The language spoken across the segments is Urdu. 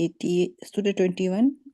21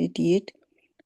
88।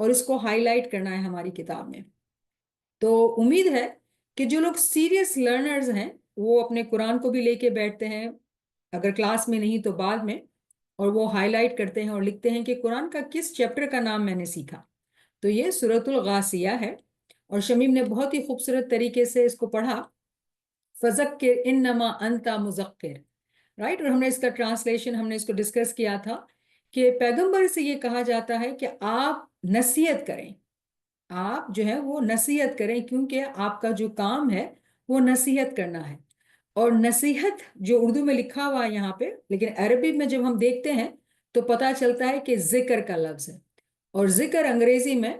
اور اس کو ہائی لائٹ کرنا ہے ہماری کتاب میں. تو امید ہے کہ جو لوگ سیریس لرنرز ہیں وہ اپنے قرآن کو بھی لے کے بیٹھتے ہیں, اگر کلاس میں نہیں تو بعد میں, اور وہ ہائی لائٹ کرتے ہیں اور لکھتے ہیں کہ قرآن کا کس چیپٹر کا نام میں نے سیکھا. تو یہ سورۃ الغاسیہ ہے, اور شمیم نے بہت ہی خوبصورت طریقے سے اس کو پڑھا, فذکر انما انت مذکر, رائٹ. اور ہم نے اس کا ٹرانسلیشن, ہم نے اس کو ڈسکس کیا تھا کہ پیغمبر سے یہ کہا جاتا ہے کہ آپ نصیحت کریں, آپ جو ہے وہ نصیحت کریں, کیونکہ آپ کا جو کام ہے وہ نصیحت کرنا ہے. اور نصیحت جو اردو میں لکھا ہوا ہے یہاں پہ, لیکن عربی میں جب ہم دیکھتے ہیں تو پتہ چلتا ہے کہ ذکر کا لفظ ہے, اور ذکر انگریزی میں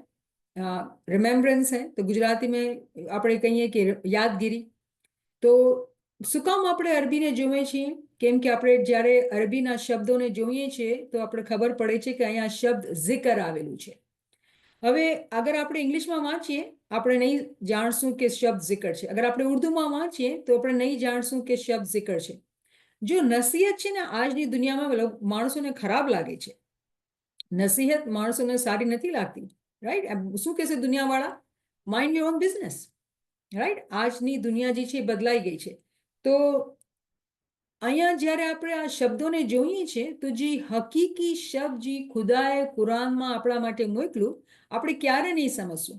ریممبرنس ہے, تو گجراتی میں આપણે કહીએ કે યાદગીરી. તો શું કામ આપણે અરબીને જોઈએ છીએ? કેમ કે આપણે જ્યારે અરબીના શબ્દોને જોઈએ છીએ તો આપણે ખબર પડે છે કે અહીંયા શબ્દ ઝિકર આવેલું છે. હવે અગર આપણે ઇંગ્લિશમાં વાંચીએ આપણે નહીં જાણશું કે શબ્દ ઝિકર છે, અગર આપણે ઉર્દુમાં વાંચીએ તો આપણે નહીં જાણશું કે શબ્દ ઝિકર છે. જો નસીહત છે ને આજની દુનિયામાં માણસોને ખરાબ લાગે છે, નસીહત માણસોને સારી નથી લાગતી, રાઈટ. શું કહેશે દુનિયાવાળા? Mind your own business, right. આજની દુનિયા જે છે એ બદલાઈ ગઈ છે. તો અહીંયા જ્યારે આપણે આ શબ્દોને જોઈએ છીએ તો જે હકીકી શબ્દ જે ખુદાએ કુરાનમાં આપણા માટે મોકલું આપણે ક્યારે નહીં સમજશું.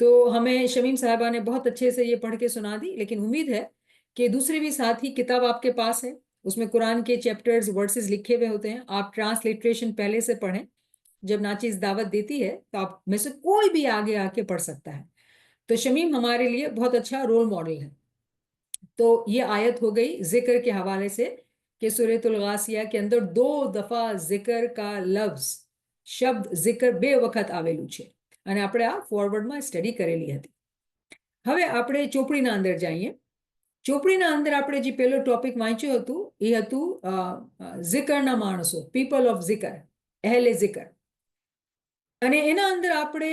تو ہمیں شمیم صاحبہ نے بہت اچھے سے یہ پڑھ کے سنا دی، لیکن امید ہے کہ دوسرے بھی ساتھی کتاب آپ کے پاس ہے، اس میں قرآن کے چیپٹرز ورسز لکھے ہوئے ہوتے ہیں، آپ ٹرانسلیٹریشن پہلے سے پڑھیں، جب ناچیز دعوت دیتی ہے تو آپ میں سے کوئی بھی آگے آ کے پڑھ سکتا ہے۔ تو شمیم ہمارے لیے بہت اچھا رول ماڈل ہے۔ تو یہ آیت ہو گئی ذکر کے حوالے سے کہ سورۃ الغاسیہ کے اندر 2 دفعہ ذکر کا لفظ شبد ذکر બે વખત આવેલું છે અને આપણે આ ફોરવર્ડમાં સ્ટડી કરેલી હતી। હવે આપણે ચોપડીના અંદર જઈએ। ચોપડીના અંદર આપણે જે પહેલો ટોપિક વાંચ્યો હતું એ હતું ઝિકરના માણસો, પીપલ ઓફ ઝિકર, અહેલે ઝિકર। અને એના અંદર આપણે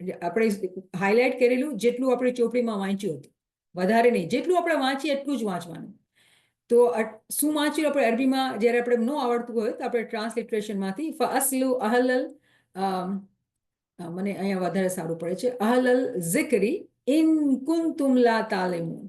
આપણે હાઇલાઇટ કરેલું, જેટલું આપણે ચોપડીમાં વાંચ્યું હતું વધારે નહીં, જેટલું આપણે વાંચીએ એટલું જ વાંચવાનું। તો શું વાંચ્યું આપણે અરબીમાં? જ્યારે આપણે ન આવડતું હોય તો આપણે ટ્રાન્સલિટરેશનમાંથી ફઅસ્લુ અહલલ, મને અહીંયા વધારે સારું પડે છે, અહલલ ઝિક્રી ઇન કુંતુમ લા તાલિમૂન।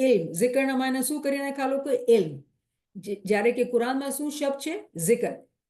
ઇલ્મ ઝિકરના માયના શું કરી નાખ્યા લોકો? ઇલ્મ। જ્યારે કે કુરાનમાં શું શબ્દ છે? ઝિકર।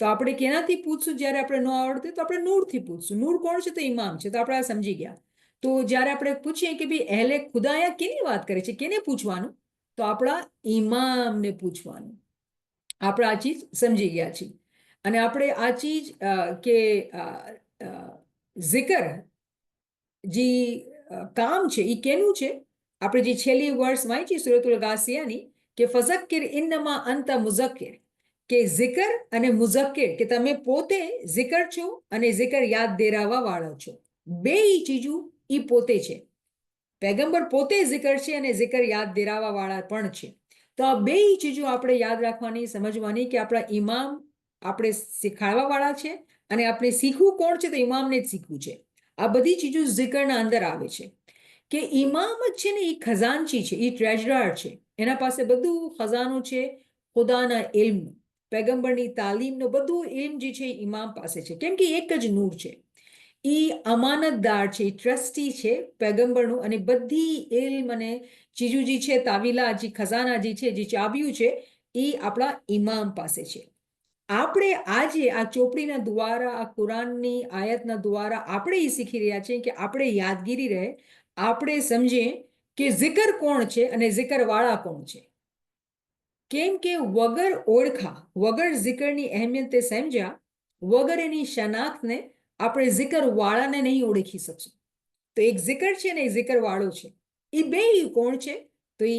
તો આપણે કેનાથી પૂછશું જ્યારે આપણે ન આવડતું તો આપણે નૂરથી પૂછશું. નૂર કોણ છે? તો ઇમામ છે. તો આપણે આ સમજી ગયા. તો જ્યારે આપણે પૂછીએ કે ભાઈ અહેલે ખુદા અહીંયા કેની વાત કરે છે, કેને પૂછવાનું? તો આપણા ઇમામને પૂછવાનું. આપણે આ ચીજ સમજી ગયા છીએ. અને આપણે આ ચીજ કે zikr જે કામ છે એ કેનું છે? આપણે જે છેલ્લી વર્ષ વાંચી સૂરતુલ ગાસિયાની કે ફઝક્કિર ઇન્નમાં અંતા મુઝક્કિર, કે zikr અને મુઝક્કિર, કે તમે પોતે zikr છો અને zikr યાદ દેરાવા વાળા છો. બે ચીજો એ પોતે છે. પૈગંબર પોતે zikr છે અને zikr યાદ દેરાવા વાળા પણ છે. તો આ બે ચીજો આપણે યાદ રાખવાની, સમજવાની કે આપણા ઇમામ આપણે શીખવાડવા વાળા છે અને આપણે શીખવું કોણ છે? તો ઇમામને જ શીખવું છે. આ બધી ચીજો zikરના અંદર આવે છે. કે ઇમામ જ છે ને એ ખજાનચી છે, એ ટ્રેઝરર છે. એના પાસે બધું ખજાનો છે ખુદાના ઇલ્મ, પૈગંબરની તાલીમનો બધું ઇલ્મ જે છે ઇમામ પાસે છે. કેમ કે એક જ નૂર છે. એ અમાનતદાર છે, ટ્રસ્ટી છે પૈગંબરનું. અને બધી ઇલ્મ અને ચીજો જે છે, તાવીલા જે ખજાના જે છે, જે ચાબીઓ છે, એ આપણા ઇમામ પાસે છે. આપણે આજે આ ચોપડીના દ્વારા, આ કુરાનની આયતના દ્વારા આપણે એ શીખી રહ્યા છીએ કે આપણે યાદગીરી રહે, આપણે સમજીએ કે zikr કોણ છે અને zikr વાળા કોણ છે. કેમ કે વગર ઓળખા, વગર zikરની અહેમિયત તે સમજ્યા, વગર એની શનાખ્તને આપણે zikr વાળાને નહીં ઓળખી શકશું. તો એક zikr છે ને એક zikr વાળો છે. એ બે કોણ છે? તો એ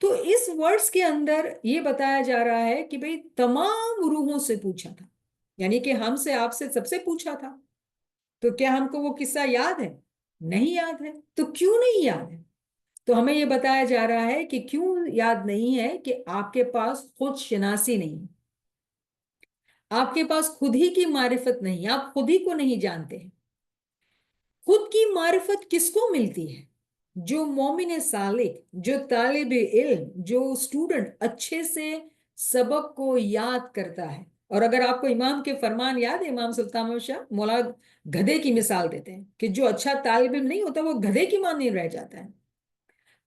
تو اس ورڈز کے اندر یہ بتایا جا رہا ہے کہ بھئی تمام روحوں سے پوچھا تھا، یعنی کہ ہم سے آپ سے سب سے پوچھا تھا. تو کیا ہم کو وہ قصہ یاد ہے؟ نہیں یاد ہے. تو کیوں نہیں یاد ہے؟ تو ہمیں یہ بتایا جا رہا ہے کہ کیوں یاد نہیں ہے کہ آپ کے پاس خود شناسی نہیں، آپ کے پاس خود ہی کی معرفت نہیں، آپ خود ہی کو نہیں جانتے ہیں. خود کی معرفت کس کو ملتی ہے؟ جو مومن صالح، جو طالب علم، جو اسٹوڈنٹ اچھے سے سبق کو یاد کرتا ہے. اور اگر آپ کو امام کے فرمان یاد ہے، امام سلطان محمد شاہ مولا گدھے کی مثال دیتے ہیں کہ جو اچھا طالب علم نہیں ہوتا وہ گدھے کی مانند رہ جاتا ہے.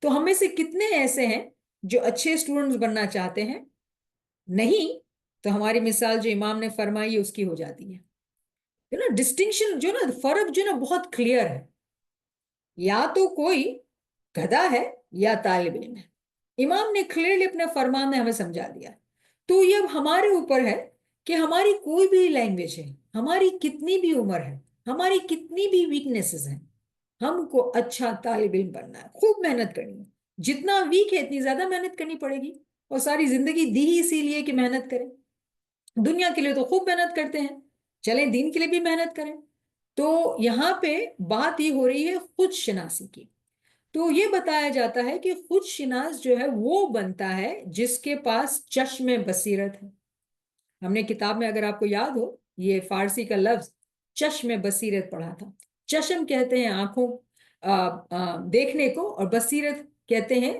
تو ہم میں سے کتنے ایسے ہیں جو اچھے اسٹوڈنٹس بننا چاہتے ہیں؟ نہیں. تو ہماری مثال جو امام نے فرمائی اس کی ہو جاتی ہے نا. ڈسٹنکشن جو نا، فرق جو نا بہت کلیئر ہے. یا تو کوئی گدھا ہے یا طالب علم ہے. امام نے کلیئرلی اپنے فرمان میں ہمیں سمجھا دیا. تو یہ اب ہمارے اوپر ہے کہ ہماری کوئی بھی لینگویج ہے، ہماری کتنی بھی عمر ہے، ہماری کتنی بھی ویکنیسز ہیں، ہم کو اچھا طالب علم بننا ہے، خوب محنت کرنی ہے. جتنا ویک ہے اتنی زیادہ محنت کرنی پڑے گی. اور ساری زندگی دی ہی اسی لیے کہ محنت کریں. دنیا کے لیے تو خوب محنت کرتے ہیں، چلیں دین کے لیے بھی محنت کریں. تو یہاں پہ بات یہ ہو رہی ہے خود شناسی کی. تو یہ بتایا جاتا ہے کہ خود شناس جو ہے وہ بنتا ہے جس کے پاس چشم بصیرت ہے. ہم نے کتاب میں اگر آپ کو یاد ہو یہ فارسی کا لفظ چشم بصیرت پڑھا تھا. چشم کہتے ہیں آنکھوں دیکھنے کو، اور بصیرت کہتے ہیں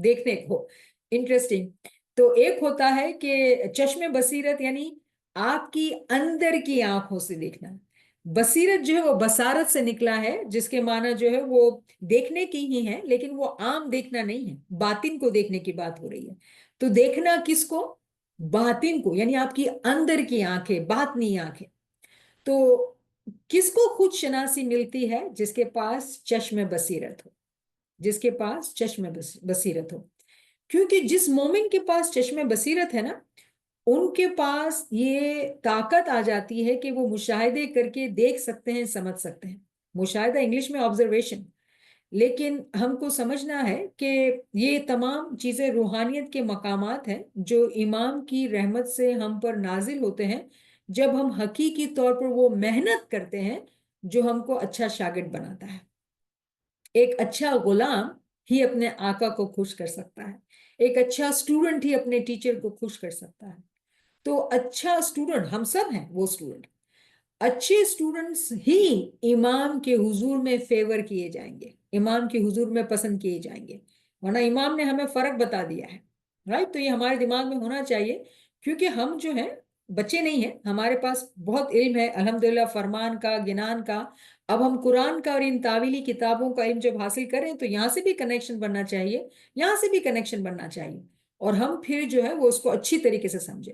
دیکھنے کو. انٹرسٹنگ. تو ایک ہوتا ہے کہ چشم بصیرت یعنی آپ کی اندر کی آنکھوں سے دیکھنا. بصیرت جو ہے وہ بصارت سے نکلا ہے، جس کے معنی جو ہے وہ دیکھنے کی ہی ہے، لیکن وہ عام دیکھنا نہیں ہے، باطن کو دیکھنے کی بات ہو رہی ہے. تو دیکھنا کس کو؟ باطن کو، یعنی آپ کی اندر کی آنکھیں، باطنی آنکھیں. تو کس کو خود شناسی ملتی ہے؟ جس کے پاس چشم بصیرت ہو، جس کے پاس چشم بصیرت ہو. کیونکہ جس مومن کے پاس چشم بصیرت ہے نا، ان کے پاس یہ طاقت آ جاتی ہے کہ وہ مشاہدے کر کے دیکھ سکتے ہیں، سمجھ سکتے ہیں. مشاہدہ انگلش میں آبزرویشن، لیکن ہم کو سمجھنا ہے کہ یہ تمام چیزیں روحانیت کے مقامات ہیں جو امام کی رحمت سے ہم پر نازل ہوتے ہیں جب ہم حقیقی طور پر وہ محنت کرتے ہیں جو ہم کو اچھا شاگرد بناتا ہے. ایک اچھا غلام ہی اپنے آقا کو خوش کر سکتا ہے، ایک اچھا اسٹوڈنٹ ہی اپنے ٹیچر کو خوش کر سکتا ہے. تو اچھا اسٹوڈنٹ ہم سب ہیں. وہ اسٹوڈنٹ، اچھے اسٹوڈنٹس ہی امام کے حضور میں فیور کیے جائیں گے، امام کے حضور میں پسند کیے جائیں گے. ورنہ امام نے ہمیں فرق بتا دیا ہے. رائٹ. تو یہ ہمارے دماغ میں ہونا چاہیے، کیونکہ ہم جو ہیں بچے نہیں ہیں، ہمارے پاس بہت علم ہے الحمدللہ، فرمان کا، گنان کا. اب ہم قرآن کا اور ان تعویلی کتابوں کا علم جب حاصل کریں تو یہاں سے بھی کنیکشن بننا چاہیے، یہاں سے بھی کنیکشن بننا چاہیے، اور ہم پھر جو ہے وہ اس کو اچھی طریقے سے سمجھیں.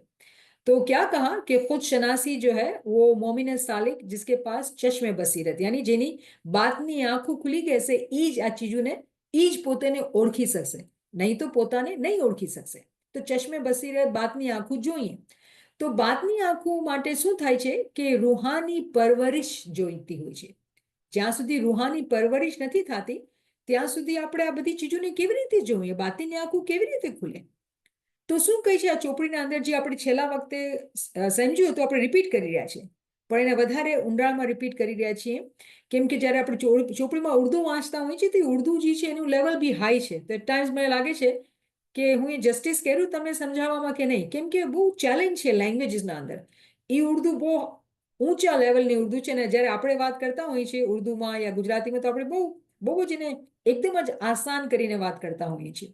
تو کیا کہا کہ خود شناسی جو ہے وہ مومن صالح جس کے پاس چشم بصیرت، یعنی جنہیں باطنی آنکھوں کھلی کیسے ایج آ چیزوں نے ایج پوتے نے اوڑکھی سکسے، نہیں تو پوتا نے نہیں اوڑکھی سکسے. તો ચશ્મે બસીરત બાતની આંખું જોઈએ. તો બાતની આંખું માટે શું થાય છે કે રૂહાની પરવરિશ જોઈતી હોય છે. જ્યાં સુધી રૂહાની પરવરિશ નથી થતી ત્યાં સુધી આપણે આ બધી ચીજોને કેવી રીતે જોઈએ? બાતની આંખું કેવી રીતે ખુલે? તો શું કહે છે આ ચોપડીના અંદર જે આપણે છેલ્લા વખતે સમજ્યું તો આપણે રિપીટ કરી રહ્યા છીએ, પણ એને વધારે ઊંડાણમાં રિપીટ કરી રહ્યા છીએ, કેમ કે જ્યારે આપણે ચોપડીમાં ઉર્દુ વાંચતા હોઈએ છીએ તો ઉર્દુ જે છે એનું લેવલ બી હાઈ છે. તો એટ ટાઈમ્સ મને લાગે છે કે હું એ જસ્ટિસ કર્યું તમને સમજાવવામાં કે નહીં, કેમ કે બહુ ચેલેન્જ છે લેંગ્વેજીસના અંદર. એ ઉર્દુ બહુ ઊંચા લેવલની ઉર્દુ છે, ને જ્યારે આપણે વાત કરતા હોઈએ છીએ ઉર્દુમાં યા ગુજરાતીમાં તો આપણે બહુ જ એને એકદમ જ આસાન કરીને વાત કરતા હોઈએ છીએ.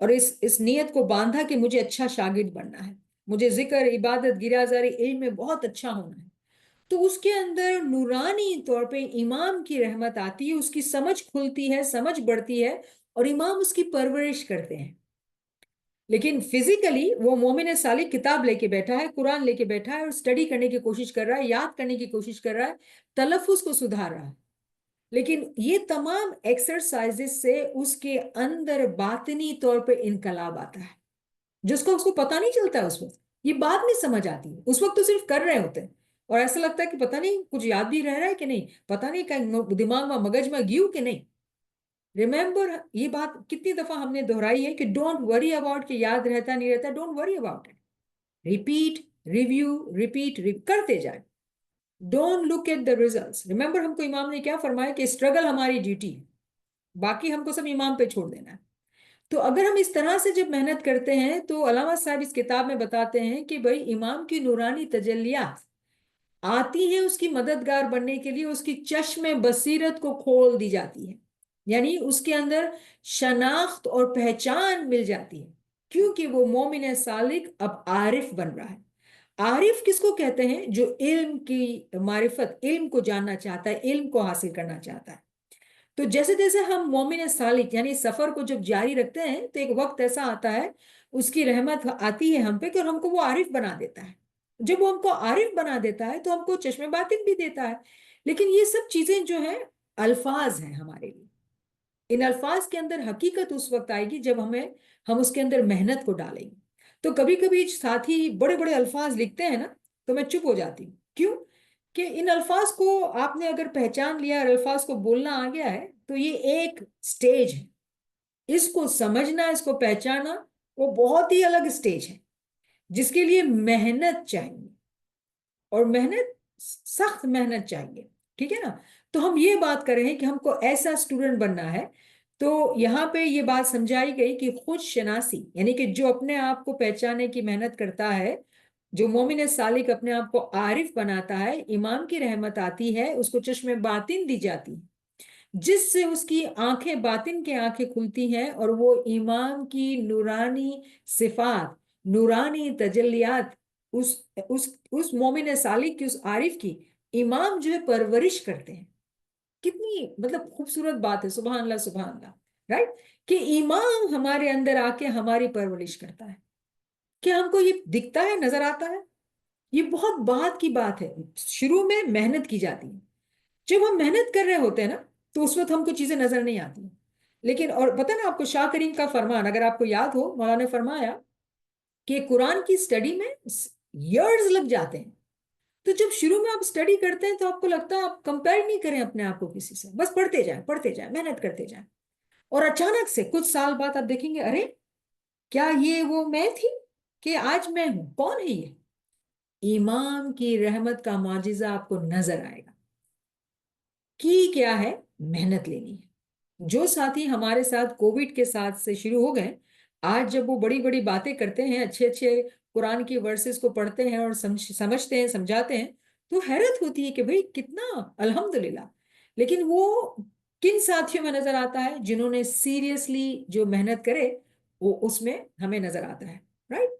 اور اس نیت کو باندھا کہ مجھے اچھا شاگرد بننا ہے، مجھے ذکر، عبادت، گریازاری، علم میں بہت اچھا ہونا ہے، تو اس کے اندر نورانی طور پہ امام کی رحمت آتی ہے، اس کی سمجھ کھلتی ہے، سمجھ بڑھتی ہے، اور امام اس کی پرورش کرتے ہیں۔ لیکن فزیکلی وہ مومن صالح کتاب لے کے بیٹھا ہے، قرآن لے کے بیٹھا ہے، اور اسٹڈی کرنے کی کوشش کر رہا ہے، یاد کرنے کی کوشش کر رہا ہے، تلفظ کو سدھار رہا ہے، لیکن یہ تمام ایکسرسائزز سے اس کے اندر باطنی طور پہ انقلاب آتا ہے، جس کو اس کو پتہ نہیں چلتا ہے اس وقت، یہ بات نہیں سمجھ آتی، اس وقت تو صرف کر رہے ہوتے ہیں، اور ایسا لگتا ہے کہ پتہ نہیں کچھ یاد بھی رہ رہا ہے کہ نہیں، پتہ نہیں کہیں دماغ میں مگج میں گیو کہ نہیں۔ ریمبر، یہ بات کتنی دفعہ ہم نے دہرائی ہے کہ ڈونٹ وری اباؤٹ کہ یاد رہتا نہیں رہتا، don't worry about it, repeat, review, repeat کرتے جائیں، don't look at the results. Remember ہم کو امام نے کیا فرمایا کہ اسٹرگل ہماری ڈیوٹی ہے، باقی ہم کو سب امام پہ چھوڑ دینا ہے۔ تو اگر ہم اس طرح سے جب محنت کرتے ہیں تو علامہ صاحب اس کتاب میں بتاتے ہیں کہ بھائی امام کی نورانی تجلیات آتی ہیں اس کی مددگار بننے کے لیے، اس کی چشم بصیرت کو کھول دی جاتی ہے، یعنی اس کے اندر شناخت اور پہچان مل جاتی ہے، کیونکہ وہ مومن سالک اب عارف بن رہا ہے۔ عارف کس کو کہتے ہیں؟ جو علم کی معرفت، علم کو جاننا چاہتا ہے، علم کو حاصل کرنا چاہتا ہے۔ تو جیسے جیسے ہم مومن سالک یعنی سفر کو جب جاری رکھتے ہیں تو ایک وقت ایسا آتا ہے، اس کی رحمت آتی ہے ہم پہ کہ ہم کو وہ عارف بنا دیتا ہے۔ جب وہ ہم کو عارف بنا دیتا ہے تو ہم کو چشم باطن بھی دیتا ہے۔ لیکن یہ سب چیزیں جو ہیں الفاظ ہیں ہمارے لیے، ان الفاظ کے اندر حقیقت اس وقت آئے گی جب ہم اس کے اندر محنت کو ڈالیں گے۔ تو کبھی کبھی ساتھی بڑے بڑے الفاظ لکھتے ہیں نا تو میں چپ ہو جاتی ہوں، کیوں کہ ان الفاظ کو آپ نے اگر پہچان لیا اور الفاظ کو بولنا آ گیا ہے تو یہ ایک سٹیج ہے، اس کو سمجھنا، اس کو پہچانا وہ بہت ہی الگ سٹیج ہے، جس کے لیے محنت چاہیے، اور محنت، سخت محنت چاہیے، ٹھیک ہے نا۔ تو ہم یہ بات کر رہے ہیں کہ ہم کو ایسا اسٹوڈنٹ بننا ہے، تو یہاں پہ یہ بات سمجھائی گئی کہ خود شناسی یعنی کہ جو اپنے آپ کو پہچانے کی محنت کرتا ہے، جو مومن سالک اپنے آپ کو عارف بناتا ہے، امام کی رحمت آتی ہے، اس کو چشم باطن دی جاتی ہے، جس سے اس کی آنکھیں، باطن کے آنکھیں کھلتی ہیں، اور وہ امام کی نورانی صفات، نورانی تجلیات اس مومن صالح کی، اس عارف کی امام جو ہے پرورش کرتے ہیں۔ کتنی مطلب خوبصورت بات ہے، سبحان اللہ سبحان اللہ، رائٹ، کہ امام ہمارے اندر آ کے ہماری پرورش کرتا ہے، کہ ہم کو یہ دکھتا ہے، نظر آتا ہے، یہ بہت بات کی بات ہے۔ شروع میں محنت کی جاتی ہے، جب ہم محنت کر رہے ہوتے ہیں نا تو اس وقت ہم کو چیزیں نظر نہیں آتی، لیکن اور پتہ نا آپ کو شاہ کریم کا فرمان اگر آپ کو یاد ہو، مولانا نے فرمایا کہ قرآن کی سٹڈی میں ایئرز لگ جاتے ہیں، تو جب شروع میں آپ سٹڈی کرتے ہیں تو آپ کو لگتا ہے آپ کمپیئر نہیں کریں اپنے آپ کو کسی سے، بس پڑھتے جائیں، محنت کرتے جائیں، اور اچانک سے کچھ سال بعد آپ دیکھیں گے، ارے کیا یہ وہ میں تھی کہ آج میں ہوں؟ کون ہے یہ؟ امام کی رحمت کا معجزہ آپ کو نظر آئے گا کہ کیا ہے، محنت لینی ہے۔ جو ساتھی ہمارے ساتھ کووڈ کے ساتھ سے شروع ہو گئے، آج جب وہ بڑی بڑی باتیں کرتے ہیں، اچھے اچھے قرآن کی ورسز کو پڑھتے ہیں اور سمجھتے ہیں، سمجھاتے ہیں، تو حیرت ہوتی ہے کہ بھئی کتنا الحمدللہ۔ لیکن وہ کن ساتھیوں میں نظر آتا ہے؟ جنہوں نے سیریسلی جو محنت کرے، وہ اس میں ہمیں نظر آتا ہے، رائٹ۔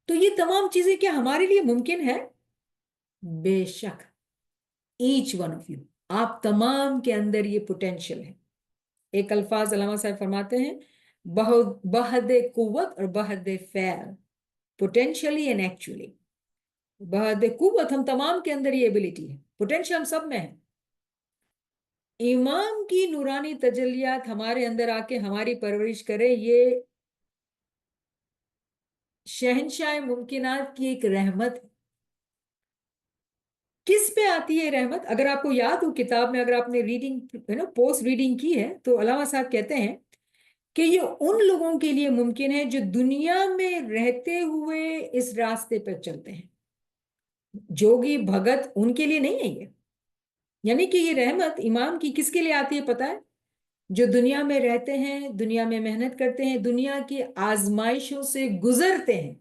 تو یہ تمام چیزیں کیا ہمارے لیے ممکن ہے؟ بے شک، ایچ ون آف یو، آپ تمام کے اندر یہ پوٹینشل ہے۔ ایک الفاظ علامہ صاحب فرماتے ہیں، بحد قوت اور بحد فعل، پوٹینشلی اینڈ ایکچولی۔ بحد قوت ہم تمام کے اندر یہ ایبلٹی ہے، پوٹینشل ہم سب میں ہے۔ امام کی نورانی تجلیات ہمارے اندر آ کے ہماری پرورش کرے، یہ شہنشاہ ممکنات کی ایک رحمت ہے۔ کس پہ آتی ہے رحمت؟ اگر آپ کو یاد ہو کتاب میں، اگر آپ نے ریڈنگ پوسٹ ریڈنگ کی ہے، تو علامہ صاحب کہتے ہیں کہ یہ ان لوگوں کے لیے ممکن ہے جو دنیا میں رہتے ہوئے اس راستے پر چلتے ہیں۔ جوگی بھگت ان کے لیے نہیں ہے یہ، یعنی کہ یہ رحمت امام کی کس کے لیے آتی ہے پتہ ہے؟ جو دنیا میں رہتے ہیں، دنیا میں محنت کرتے ہیں، دنیا کی آزمائشوں سے گزرتے ہیں،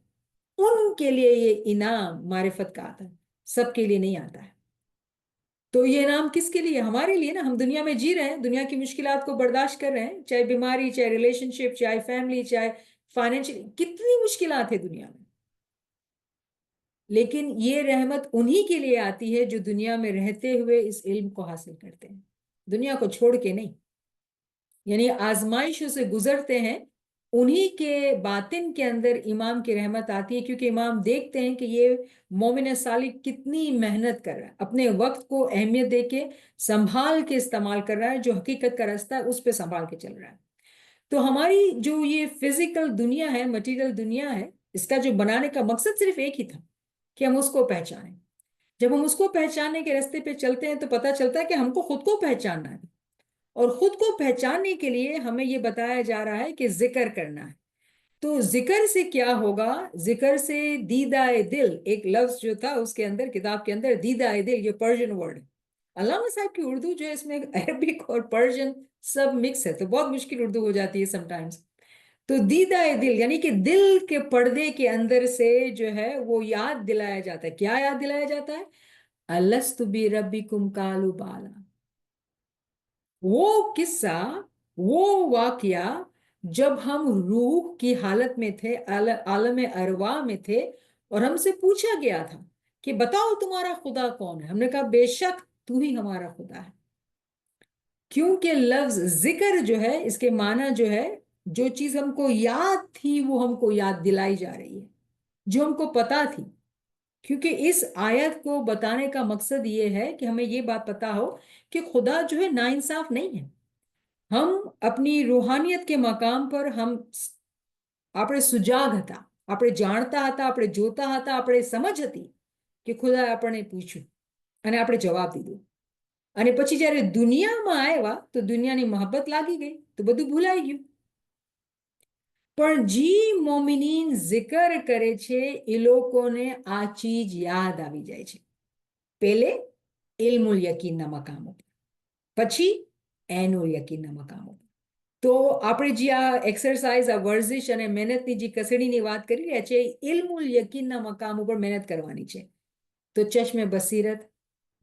ان کے لیے یہ انعام معرفت کا آتا ہے، سب کے لیے نہیں آتا ہے۔ تو یہ انعام کس کے لیے؟ ہمارے لیے نا، ہم دنیا میں جی رہے ہیں، دنیا کی مشکلات کو برداشت کر رہے ہیں، چاہے بیماری، چاہے ریلیشن شپ، چاہے فیملی، چاہے فائنینشلی کتنی مشکلات ہے دنیا میں، لیکن یہ رحمت انہی کے لیے آتی ہے جو دنیا میں رہتے ہوئے اس علم کو حاصل کرتے ہیں، دنیا کو چھوڑ کے نہیں، یعنی آزمائشوں سے گزرتے ہیں، انہی کے باطن کے اندر امام کی رحمت آتی ہے، کیونکہ امام دیکھتے ہیں کہ یہ مومن صالح کتنی محنت کر رہا ہے، اپنے وقت کو اہمیت دے کے سنبھال کے استعمال کر رہا ہے، جو حقیقت کا راستہ ہے اس پہ سنبھال کے چل رہا ہے۔ تو ہماری جو یہ فزیکل دنیا ہے، مٹیریل دنیا ہے، اس کا جو بنانے کا مقصد صرف ایک ہی تھا کہ ہم اس کو پہچانیں۔ جب ہم اس کو پہچاننے کے راستے پہ چلتے ہیں تو پتہ چلتا ہے کہ ہم کو خود کو پہچاننا ہے، اور خود کو پہچاننے کے لیے ہمیں یہ بتایا جا رہا ہے کہ ذکر کرنا ہے۔ تو ذکر سے کیا ہوگا؟ ذکر سے دیدہ دل، ایک لفظ جو تھا اس کے اندر، کتاب کے اندر، دیدہ دل، یہ پرشین ورڈ ہے۔ علامہ صاحب کی اردو جو ہے اس میں عربک اور پرشین سب مکس ہے، تو بہت مشکل اردو ہو جاتی ہے سم ٹائمز۔ تو دیدہ دل یعنی کہ دل کے پردے کے اندر سے جو ہے وہ یاد دلایا جاتا ہے۔ کیا یاد دلایا جاتا ہے؟ الست بربکم قالوا بلی، وہ قصہ، وہ واقعہ جب ہم روح کی حالت میں تھے، عالم ارواح میں تھے، اور ہم سے پوچھا گیا تھا کہ بتاؤ تمہارا خدا کون ہے؟ ہم نے کہا بے شک تو ہی ہمارا خدا ہے۔ کیونکہ لفظ ذکر جو ہے اس کے معنی جو ہے، جو چیز ہم کو یاد تھی وہ ہم کو یاد دلائی جا رہی ہے، جو ہم کو پتا تھی۔ کیونکہ اس آیت کو بتانے کا مقصد یہ ہے کہ ہمیں یہ بات پتا ہو کہ خدا جو ہے ناانصاف نہیں ہے۔ ہم اپنی روحانیت کے مقام پر ہم اپنے سجاگ ہتا، اپنے جانتا ہتا، اپنے جوتا ہتا، اپنے سمجھ ہتی کہ خدا اپنے پوچھو અને આપણે જવાબ દીધો, અને પછી જ્યારે દુનિયામાં આવ્યા તો દુનિયાની મોહબ્બત લાગી ગઈ તો બધું ભૂલાઈ ગયું। પણ જી મોમિનીન zikr કરે છે એ લોકોને આ ચીજ યાદ આવી જાય છે। પહેલે ઇલ્મુલ યકીનના મકામો પર, પછી એનુલ યકીનના મકામો પર। તો આપણે જે આ એક્સરસાઇઝ, આ વર્ઝિશ અને મહેનતની જે કસડીની વાત કરી રહ્યા છે, ઇલ્મુલ યકીનના મકામ ઉપર મહેનત કરવાની છે, તો ચશ્મે બસીરત,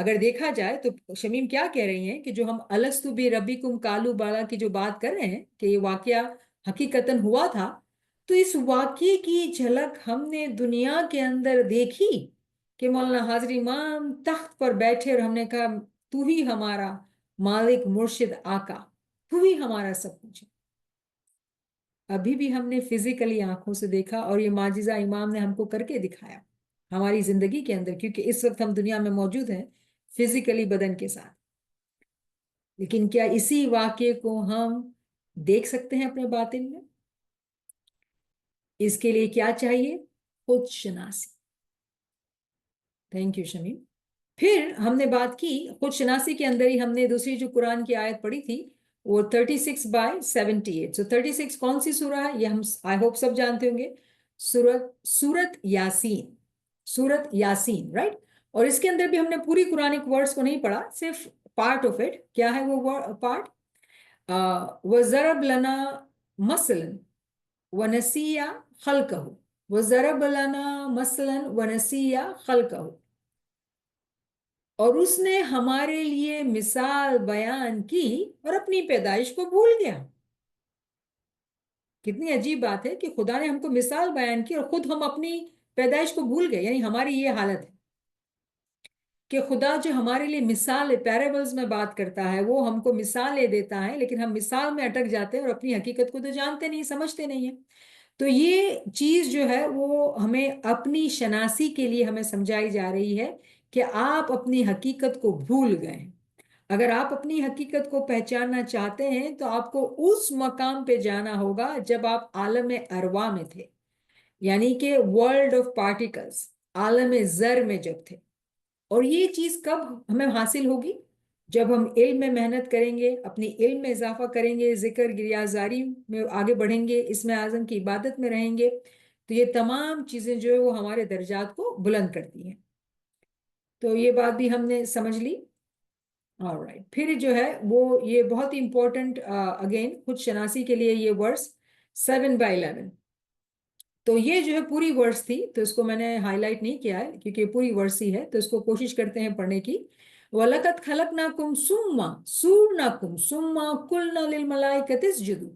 اگر دیکھا جائے تو شمیم کیا کہہ رہی ہیں کہ جو ہم الستو بی ربکم قالوا بلا کی جو بات کر رہے ہیں کہ یہ واقعہ حقیقتاً ہوا تھا، تو اس واقعے کی جھلک ہم نے دنیا کے اندر دیکھی کہ مولانا حاضر امام تخت پر بیٹھے اور ہم نے کہا تو ہی ہمارا مالک مرشد آقا، تو ہی ہمارا سب کچھ ہے۔ ابھی بھی ہم نے فزیکلی آنکھوں سے دیکھا اور یہ معجزہ امام نے ہم کو کر کے دکھایا ہماری زندگی کے اندر، کیونکہ اس وقت ہم دنیا میں موجود ہیں فزیکلی بدن کے ساتھ، لیکن کیا اسی واقعے کو ہم دیکھ سکتے ہیں اپنے باطن میں؟ اس کے لیے کیا چاہیے؟ خود شناسی۔ Thank you Shamim. پھر ہم نے بات کی خود شناسی کے اندر ہی ہم نے دوسری جو قرآن کی آیت پڑھی تھی وہ 36/78۔ سو 36 کون سی سورہ ہے؟ یہ ہم آئی ہوپ سب جانتے ہوں گے، سورت یاسین، سورت یاسین، رائٹ؟ اور اس کے اندر بھی ہم نے پوری قرآنک ورڈز کو نہیں پڑھا، صرف پارٹ آف اٹ۔ کیا ہے وہ پارٹ؟ وَضَرَبْ لَنَا مَثْلًا وَنَسِيَ خَلْقَهُ، وَضَرَبْ لَنَا مَثْلًا وَنَسِيَ خَلْقَهُ، اور اس نے ہمارے لیے مثال بیان کی اور اپنی پیدائش کو بھول گیا۔ کتنی عجیب بات ہے کہ خدا نے ہم کو مثال بیان کی اور خود ہم اپنی پیدائش کو بھول گئے۔ یعنی ہماری یہ حالت ہے کہ خدا جو ہمارے لیے مثال پیرابلز میں بات کرتا ہے وہ ہم کو مثالیں دیتا ہے، لیکن ہم مثال میں اٹک جاتے ہیں اور اپنی حقیقت کو تو جانتے نہیں، سمجھتے نہیں ہیں۔ تو یہ چیز جو ہے وہ ہمیں اپنی شناسی کے لیے ہمیں سمجھائی جا رہی ہے کہ آپ اپنی حقیقت کو بھول گئے ہیں۔ اگر آپ اپنی حقیقت کو پہچاننا چاہتے ہیں تو آپ کو اس مقام پہ جانا ہوگا جب آپ عالم ارواح میں تھے، یعنی کہ ورلڈ آف پارٹیکلز، عالم ذر میں جب تھے۔ اور یہ چیز کب ہمیں حاصل ہوگی؟ جب ہم علم میں محنت کریں گے، اپنی علم میں اضافہ کریں گے، ذکر ریاضاری میں آگے بڑھیں گے، اسم اعظم کی عبادت میں رہیں گے، تو یہ تمام چیزیں جو ہے وہ ہمارے درجات کو بلند کرتی ہیں۔ تو یہ بات بھی ہم نے سمجھ لی۔ Alright. پھر جو ہے وہ یہ بہت امپورٹنٹ اگین خود شناسی کے لیے یہ ورس 7/11، تو یہ جو ہے پوری ورس تھی، تو اس کو میں نے ہائی لائٹ نہیں کیا ہے کیونکہ پوری ورس ہی ہے، تو اس کو کوشش کرتے ہیں پڑھنے کی۔ وَلَقَدْ خَلَقْنَاكُمْ ثُمَّ صُورْنَاكُمْ ثُمَّ قُلْنَا لِلْمَلَائِكَةِ اسْجُدُوا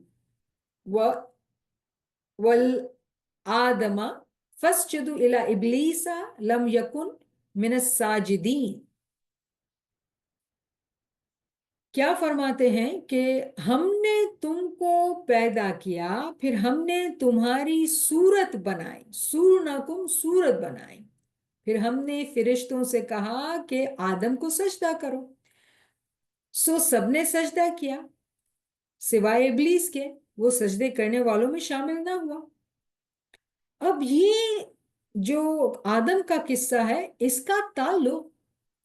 وَالْآدَمَ فَاسْجُدُوا إِلَىٰ إِبْلِيسَ لَمْ يَكُنْ مِنَ السَّاجِدِينَ۔ کیا فرماتے ہیں کہ ہم نے تم کو پیدا کیا، پھر ہم نے تمہاری صورت بنائی، صورناکم صورت بنائی، پھر ہم نے فرشتوں سے کہا کہ آدم کو سجدہ کرو، سو سب نے سجدہ کیا سوائے ابلیس کے، وہ سجدے کرنے والوں میں شامل نہ ہوا۔ اب یہ جو آدم کا قصہ ہے اس کا تعلق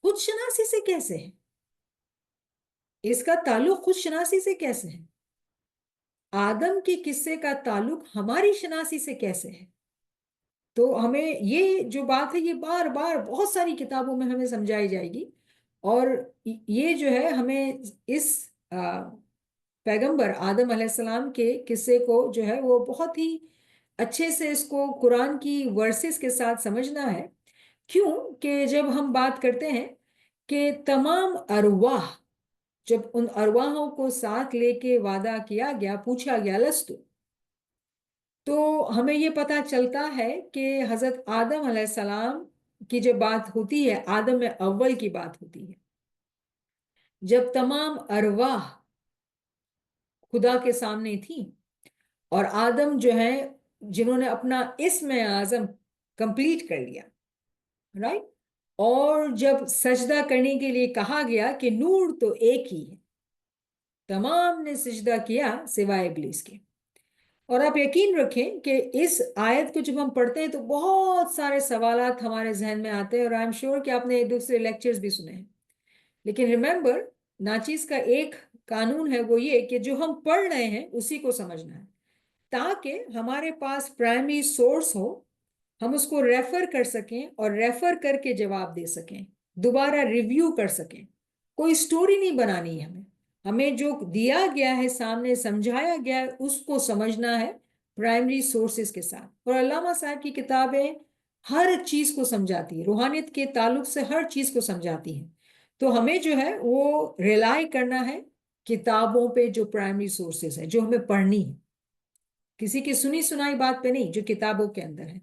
خود شناسی سے کیسے ہے؟ اس کا تعلق خود شناسی سے کیسے ہے؟ آدم کے قصے کا تعلق ہماری شناسی سے کیسے ہے؟ تو ہمیں یہ جو بات ہے یہ بار بار بہت ساری کتابوں میں ہمیں سمجھائی جائے گی، اور یہ جو ہے ہمیں اس پیغمبر آدم علیہ السلام کے قصے کو جو ہے وہ بہت ہی اچھے سے اس کو قرآن کی ورسز کے ساتھ سمجھنا ہے۔ کیوں کہ جب ہم بات کرتے ہیں کہ تمام ارواح، جب ان ارواحوں کو ساتھ لے کے وعدہ کیا گیا، پوچھا گیا لستو، تو ہمیں یہ پتا چلتا ہے کہ حضرت آدم علیہ السلام کی جب بات ہوتی ہے، آدم اول کی بات ہوتی ہے، جب تمام ارواح خدا کے سامنے تھی اور آدم جو ہے جنہوں نے اپنا اسم اعظم کمپلیٹ کر لیا، رائٹ، اور جب سجدہ کرنے کے لیے کہا گیا کہ نور تو ایک ہی ہے، تمام نے سجدہ کیا سوائے ابلیس کے۔ اور آپ یقین رکھیں کہ اس آیت کو جب ہم پڑھتے ہیں تو بہت سارے سوالات ہمارے ذہن میں آتے ہیں، اور آئی ایم شیور کہ آپ نے دوسرے لیکچرز بھی سنے ہیں، لیکن ریممبر ناچیز کا ایک قانون ہے، وہ یہ کہ جو ہم پڑھ رہے ہیں اسی کو سمجھنا ہے، تاکہ ہمارے پاس پرائمری سورس ہو، ہم اس کو ریفر کر سکیں اور ریفر کر کے جواب دے سکیں، دوبارہ ریویو کر سکیں۔ کوئی سٹوری نہیں بنانی ہے، ہمیں جو دیا گیا ہے سامنے سمجھایا گیا ہے اس کو سمجھنا ہے پرائمری سورسز کے ساتھ۔ اور علامہ صاحب کی کتابیں ہر چیز کو سمجھاتی ہیں، روحانیت کے تعلق سے ہر چیز کو سمجھاتی ہیں، تو ہمیں جو ہے وہ ریلائی کرنا ہے کتابوں پہ جو پرائمری سورسز ہے جو ہمیں پڑھنی ہے، کسی کی سنی سنائی بات پہ نہیں، جو کتابوں کے اندر ہے۔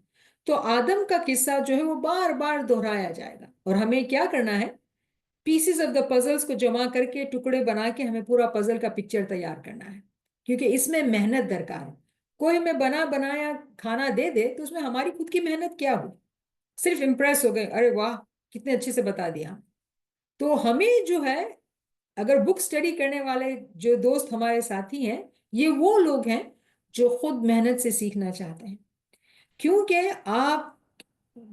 تو آدم کا قصہ جو ہے وہ بار بار دہرایا جائے گا، اور ہمیں کیا کرنا ہے، پیسز آف دا پزلز کو جمع کر کے ٹکڑے بنا کے ہمیں پورا پزل کا پکچر تیار کرنا ہے، کیونکہ اس میں محنت درکار ہے۔ کوئی ہمیں بنا بنایا کھانا دے دے تو اس میں ہماری خود کی محنت کیا ہو، صرف امپریس ہو گئے، ارے واہ کتنے اچھے سے بتا دیا۔ تو ہمیں جو ہے، اگر بک سٹڈی کرنے والے جو دوست ہمارے ساتھی ہیں، یہ وہ لوگ ہیں جو خود محنت سے سیکھنا چاہتے ہیں، کیونکہ آپ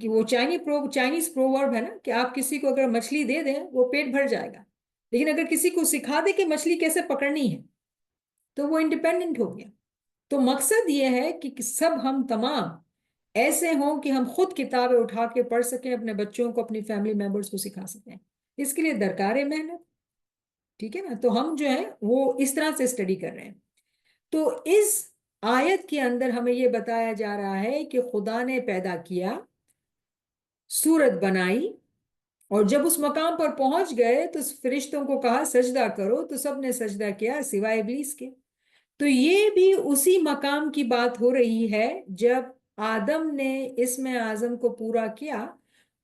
وہ چائنیز پروورب ہے نا کہ آپ کسی کو اگر مچھلی دے دیں وہ پیٹ بھر جائے گا، لیکن اگر کسی کو سکھا دے کہ مچھلی کیسے پکڑنی ہے تو وہ انڈیپینڈنٹ ہو گیا۔ تو مقصد یہ ہے کہ سب ہم تمام ایسے ہوں کہ ہم خود کتابیں اٹھا کے پڑھ سکیں، اپنے بچوں کو، اپنی فیملی ممبرس کو سکھا سکیں، اس کے لیے درکار ہے محنت، ٹھیک ہے نا۔ تو ہم جو ہے وہ اس طرح سے اسٹڈی کر رہے ہیں۔ تو اس آیت کے اندر ہمیں یہ بتایا جا رہا ہے کہ خدا نے پیدا کیا، صورت بنائی، اور جب اس مقام پر پہنچ گئے تو فرشتوں کو کہا سجدہ کرو، تو سب نے سجدہ کیا سوائے ابلیس کے۔ تو یہ بھی اسی مقام کی بات ہو رہی ہے جب آدم نے اسم اعظم کو پورا کیا،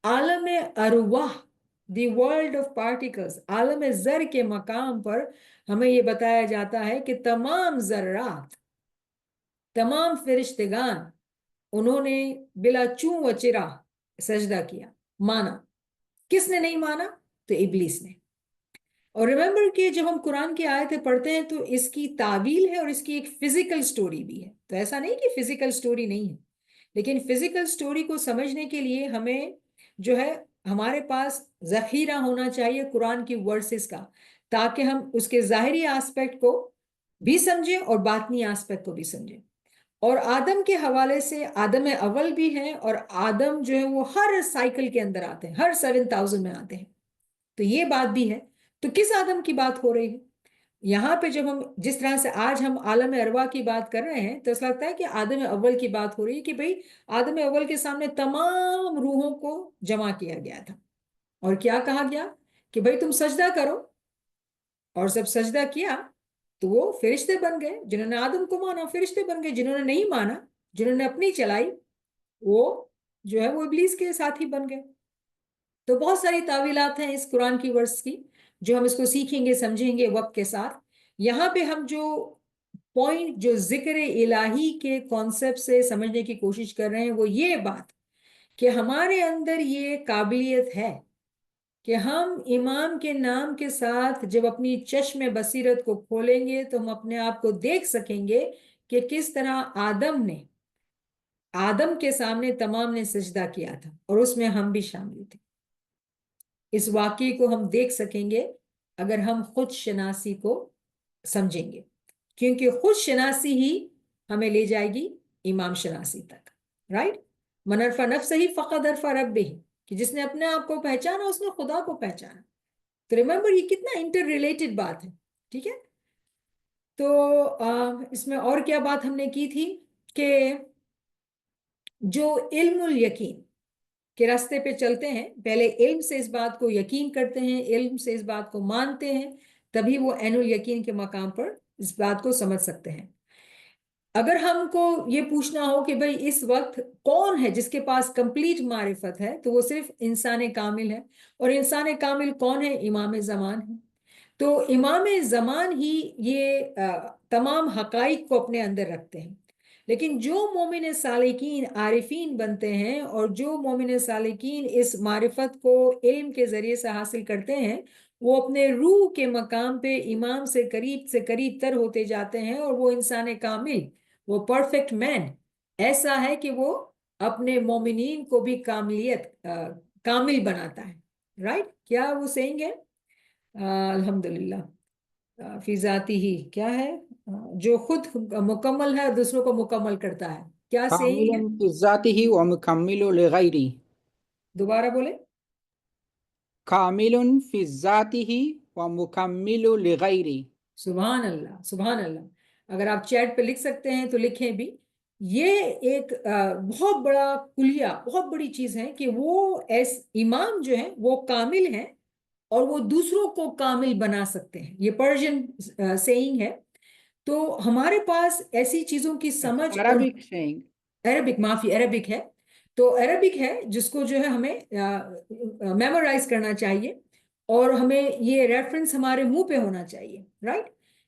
عالم ارواح، دی ورلڈ آف پارٹیکلز، عالم زر کے مقام پر ہمیں یہ بتایا جاتا ہے کہ تمام ذرات، تمام فرشتگان، انہوں نے بلا چوں و چرا سجدہ کیا، مانا۔ کس نے نہیں مانا؟ تو ابلیس نے۔ اور ریممبر کہ جب ہم قرآن کی آیتیں پڑھتے ہیں تو اس کی تعویل ہے اور اس کی ایک فزیکل سٹوری بھی ہے، تو ایسا نہیں کہ فزیکل سٹوری نہیں ہے، لیکن فزیکل سٹوری کو سمجھنے کے لیے ہمیں جو ہے ہمارے پاس ذخیرہ ہونا چاہیے قرآن کی ورسز کا، تاکہ ہم اس کے ظاہری آسپیکٹ کو بھی سمجھیں اور باطنی آسپیکٹ کو بھی سمجھیں۔ اور آدم کے حوالے سے آدم اول بھی ہیں، اور آدم جو ہے وہ ہر سائیکل کے اندر آتے ہیں، ہر 7000 میں آتے ہیں، تو یہ بات بھی ہے۔ تو کس آدم کی بات ہو رہی ہے یہاں پہ؟ جب ہم جس طرح سے آج ہم عالم ارواح کی بات کر رہے ہیں تو ایسا لگتا ہے کہ آدم اول کی بات ہو رہی ہے، کہ بھئی آدم اول کے سامنے تمام روحوں کو جمع کیا گیا تھا، اور کیا کہا گیا کہ بھئی تم سجدہ کرو، اور جب سجدہ کیا تو وہ فرشتے بن گئے، جنہوں نے آدم کو مانا فرشتے بن گئے، جنہوں نے نہیں مانا، جنہوں نے اپنی چلائی، وہ جو ہے وہ ابلیس کے ساتھی بن گئے۔ تو بہت ساری تعویلات ہیں اس قرآن کی ورس کی، جو ہم اس کو سیکھیں گے سمجھیں گے وقت کے ساتھ۔ یہاں پہ ہم جو پوائنٹ، جو ذکر الہی کے کانسیپٹ سے سمجھنے کی کوشش کر رہے ہیں، وہ یہ بات کہ ہمارے اندر یہ قابلیت ہے کہ ہم امام کے نام کے ساتھ جب اپنی چشم بصیرت کو کھولیں گے تو ہم اپنے آپ کو دیکھ سکیں گے کہ کس طرح آدم کے سامنے تمام نے سجدہ کیا تھا، اور اس میں ہم بھی شامل تھے۔ اس واقعے کو ہم دیکھ سکیں گے اگر ہم خود شناسی کو سمجھیں گے، کیونکہ خود شناسی ہی ہمیں لے جائے گی امام شناسی تک، رائٹ؟ من عرف نفسہ فقد عرف ربہ، کہ جس نے اپنے آپ کو پہچانا اس نے خدا کو پہچانا۔ تو ریممبر یہ کتنا انٹر ریلیٹڈ بات ہے، ٹھیک ہے؟ تو اس میں اور کیا بات ہم نے کی تھی کہ جو علم الیقین کے راستے پہ چلتے ہیں، پہلے علم سے اس بات کو یقین کرتے ہیں، علم سے اس بات کو مانتے ہیں، تبھی وہ عین الیقین کے مقام پر اس بات کو سمجھ سکتے ہیں۔ اگر ہم کو یہ پوچھنا ہو کہ بھئی اس وقت کون ہے جس کے پاس کمپلیٹ معرفت ہے، تو وہ صرف انسان کامل ہے، اور انسان کامل کون ہے؟ امام زمان ہے۔ تو امام زمان ہی یہ تمام حقائق کو اپنے اندر رکھتے ہیں، لیکن جو مومن سالکین عارفین بنتے ہیں، اور جو مومن سالکین اس معرفت کو علم کے ذریعے سے حاصل کرتے ہیں، وہ اپنے روح کے مقام پہ امام سے قریب تر ہوتے جاتے ہیں، اور وہ انسان کامل، وہ پرفیکٹ مین ایسا ہے کہ وہ اپنے مومنین کو بھی کامل بناتا ہے، رائٹ؟ کیا وہ سینگ ہے؟ الحمدللہ، فی ذاتی ہی کیا ہے؟ جو خود مکمل ہے دوسروں کو مکمل کرتا ہے، کیا سینگ ہے؟ کامل فی ذاتہ ومکمل لغیرہ، دوبارہ بولے۔ کامل فی ذاتہ ومکمل لغیرہ۔ سبحان اللہ، سبحان اللہ۔ اگر آپ چیٹ پہ لکھ سکتے ہیں تو لکھیں بھی۔ یہ ایک بہت بڑا کلیہ، بہت بڑی چیز ہے کہ وہ امام جو ہیں وہ کامل ہیں، اور وہ دوسروں کو کامل بنا سکتے ہیں. یہ پرشین سیئنگ ہے. تو ہمارے پاس ایسی چیزوں کی سمجھ اور عربک saying. عربک، معافی، عربک ہے. تو عربک ہے جس کو جو ہے ہمیں میمورائز کرنا چاہیے اور ہمیں یہ ریفرنس ہمارے منہ پہ ہونا چاہیے، رائٹ.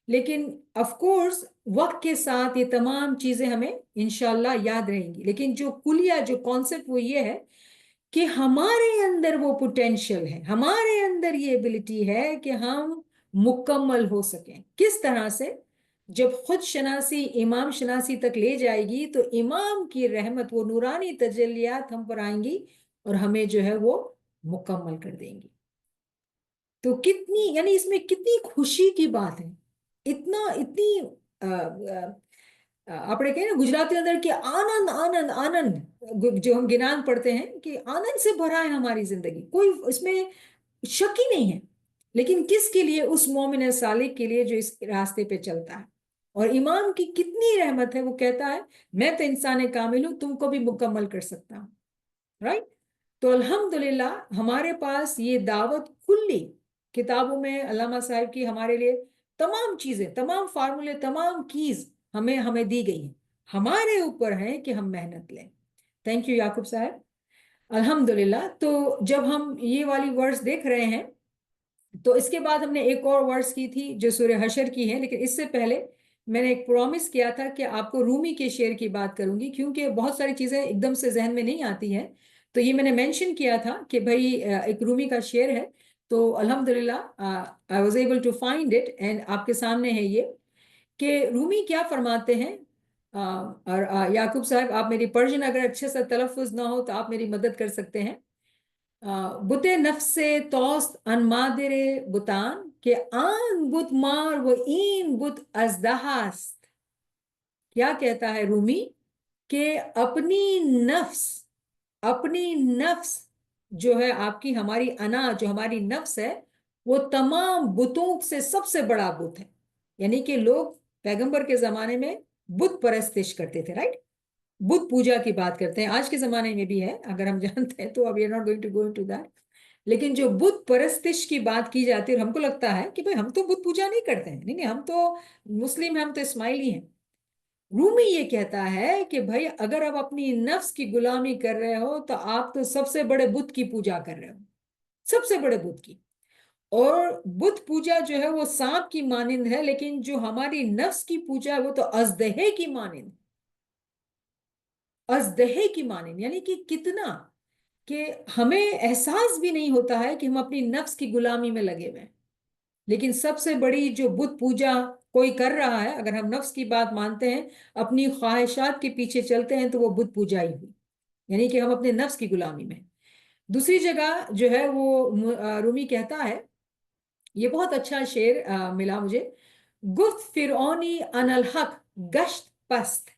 لیکن آف کورس وقت کے ساتھ یہ تمام چیزیں ہمیں انشاءاللہ یاد رہیں گی. لیکن جو کلیہ، جو کانسیپٹ وہ یہ ہے کہ ہمارے اندر وہ پوٹینشیل ہے، ہمارے اندر یہ ایبلٹی ہے کہ ہم مکمل ہو سکیں. کس طرح سے؟ جب خود شناسی امام شناسی تک لے جائے گی تو امام کی رحمت، وہ نورانی تجلیات ہم پر آئیں گی اور ہمیں جو ہے وہ مکمل کر دیں گی. تو کتنی، یعنی اس میں کتنی خوشی کی بات ہے. اتنی આપણે કહીએ ને ગુજરાતી અંદર કે આનંદ આનંદ આનંદ جو ہم گنان پڑھتے ہیں کہ آنند سے بھرا ہے ہماری زندگی، کوئی اس میں شک ہی نہیں ہے. لیکن کس کے لیے؟ اس مومن صالح کے لیے جو اس راستے پہ چلتا ہے. اور امام کی کتنی رحمت ہے، وہ کہتا ہے میں تو انسان کامل ہوں، تم کو بھی مکمل کر سکتا ہوں، رائٹ. تو الحمدللہ ہمارے پاس یہ دعوت کلی کتابوں میں علامہ صاحب کی ہمارے لیے تمام چیزیں، تمام فارمولے، تمام کیز ہمیں دی گئی ہیں. ہمارے اوپر ہے کہ ہم محنت لیں. تھینک یو یعقوب صاحب. الحمدللہ. تو جب ہم یہ والی ورڈز دیکھ رہے ہیں تو اس کے بعد ہم نے ایک اور ورڈز کی تھی جو سورہ حشر کی ہے. لیکن اس سے پہلے میں نے ایک پرومس کیا تھا کہ آپ کو رومی کے شعر کی بات کروں گی، کیونکہ بہت ساری چیزیں ایک دم سے ذہن میں نہیں آتی ہیں. تو یہ میں نے مینشن کیا تھا کہ بھائی ایک رومی کا شعر ہے. تو الحمدللہ I was able to find it and آپ کے سامنے ہے یہ کہ رومی کیا فرماتے ہیں. اور یعقوب صاحب آپ میری پرشین اگر اچھے سے تلفظ نہ ہو تو آپ میری مدد کر سکتے ہیں. بت نفس توست ان مادر بتان کہ آن بت مار و این بت ازدہاست. کیا کہتا ہے رومی کہ اپنی نفس جو ہے آپ کی، ہماری انا جو ہماری نفس ہے، وہ تمام بتوں سے سب سے بڑا بت ہے. یعنی کہ لوگ پیغمبر کے زمانے میں بت پرستش کرتے تھے، رائٹ. بت پوجا کی بات کرتے ہیں، آج کے زمانے میں بھی ہے اگر ہم جانتے ہیں تو. اب not going to go into that. لیکن جو بت پرستش کی بات کی جاتی ہے اور ہم کو لگتا ہے کہ بھئی ہم تو بت پوجا نہیں کرتے ہیں، نہیں ہم تو مسلم ہیں، ہم تو اسماعیلی ہیں. رومی یہ کہتا ہے کہ بھئی اگر آپ اپنی نفس کی غلامی کر رہے ہو تو آپ تو سب سے بڑے بت کی پوجا کر رہے ہو، سب سے بڑے بت کی. اور بت پوجا جو ہے وہ سانپ کی مانند ہے، لیکن جو ہماری نفس کی پوجا ہے وہ تو ازدہے کی مانند، ازدہے کی مانند. یعنی کہ کتنا کہ ہمیں احساس بھی نہیں ہوتا ہے کہ ہم اپنی نفس کی غلامی میں لگے ہوئے ہیں. لیکن سب سے بڑی جو بت پوجا کوئی کر رہا ہے، اگر ہم نفس کی بات مانتے ہیں، اپنی خواہشات کے پیچھے چلتے ہیں، تو وہ بت پوجا ہی ہوئی. یعنی کہ ہم اپنے نفس کی غلامی میں. دوسری جگہ جو ہے وہ رومی کہتا ہے، یہ بہت اچھا شعر ملا مجھے. گفت فرعونی ان الحق گشت پست،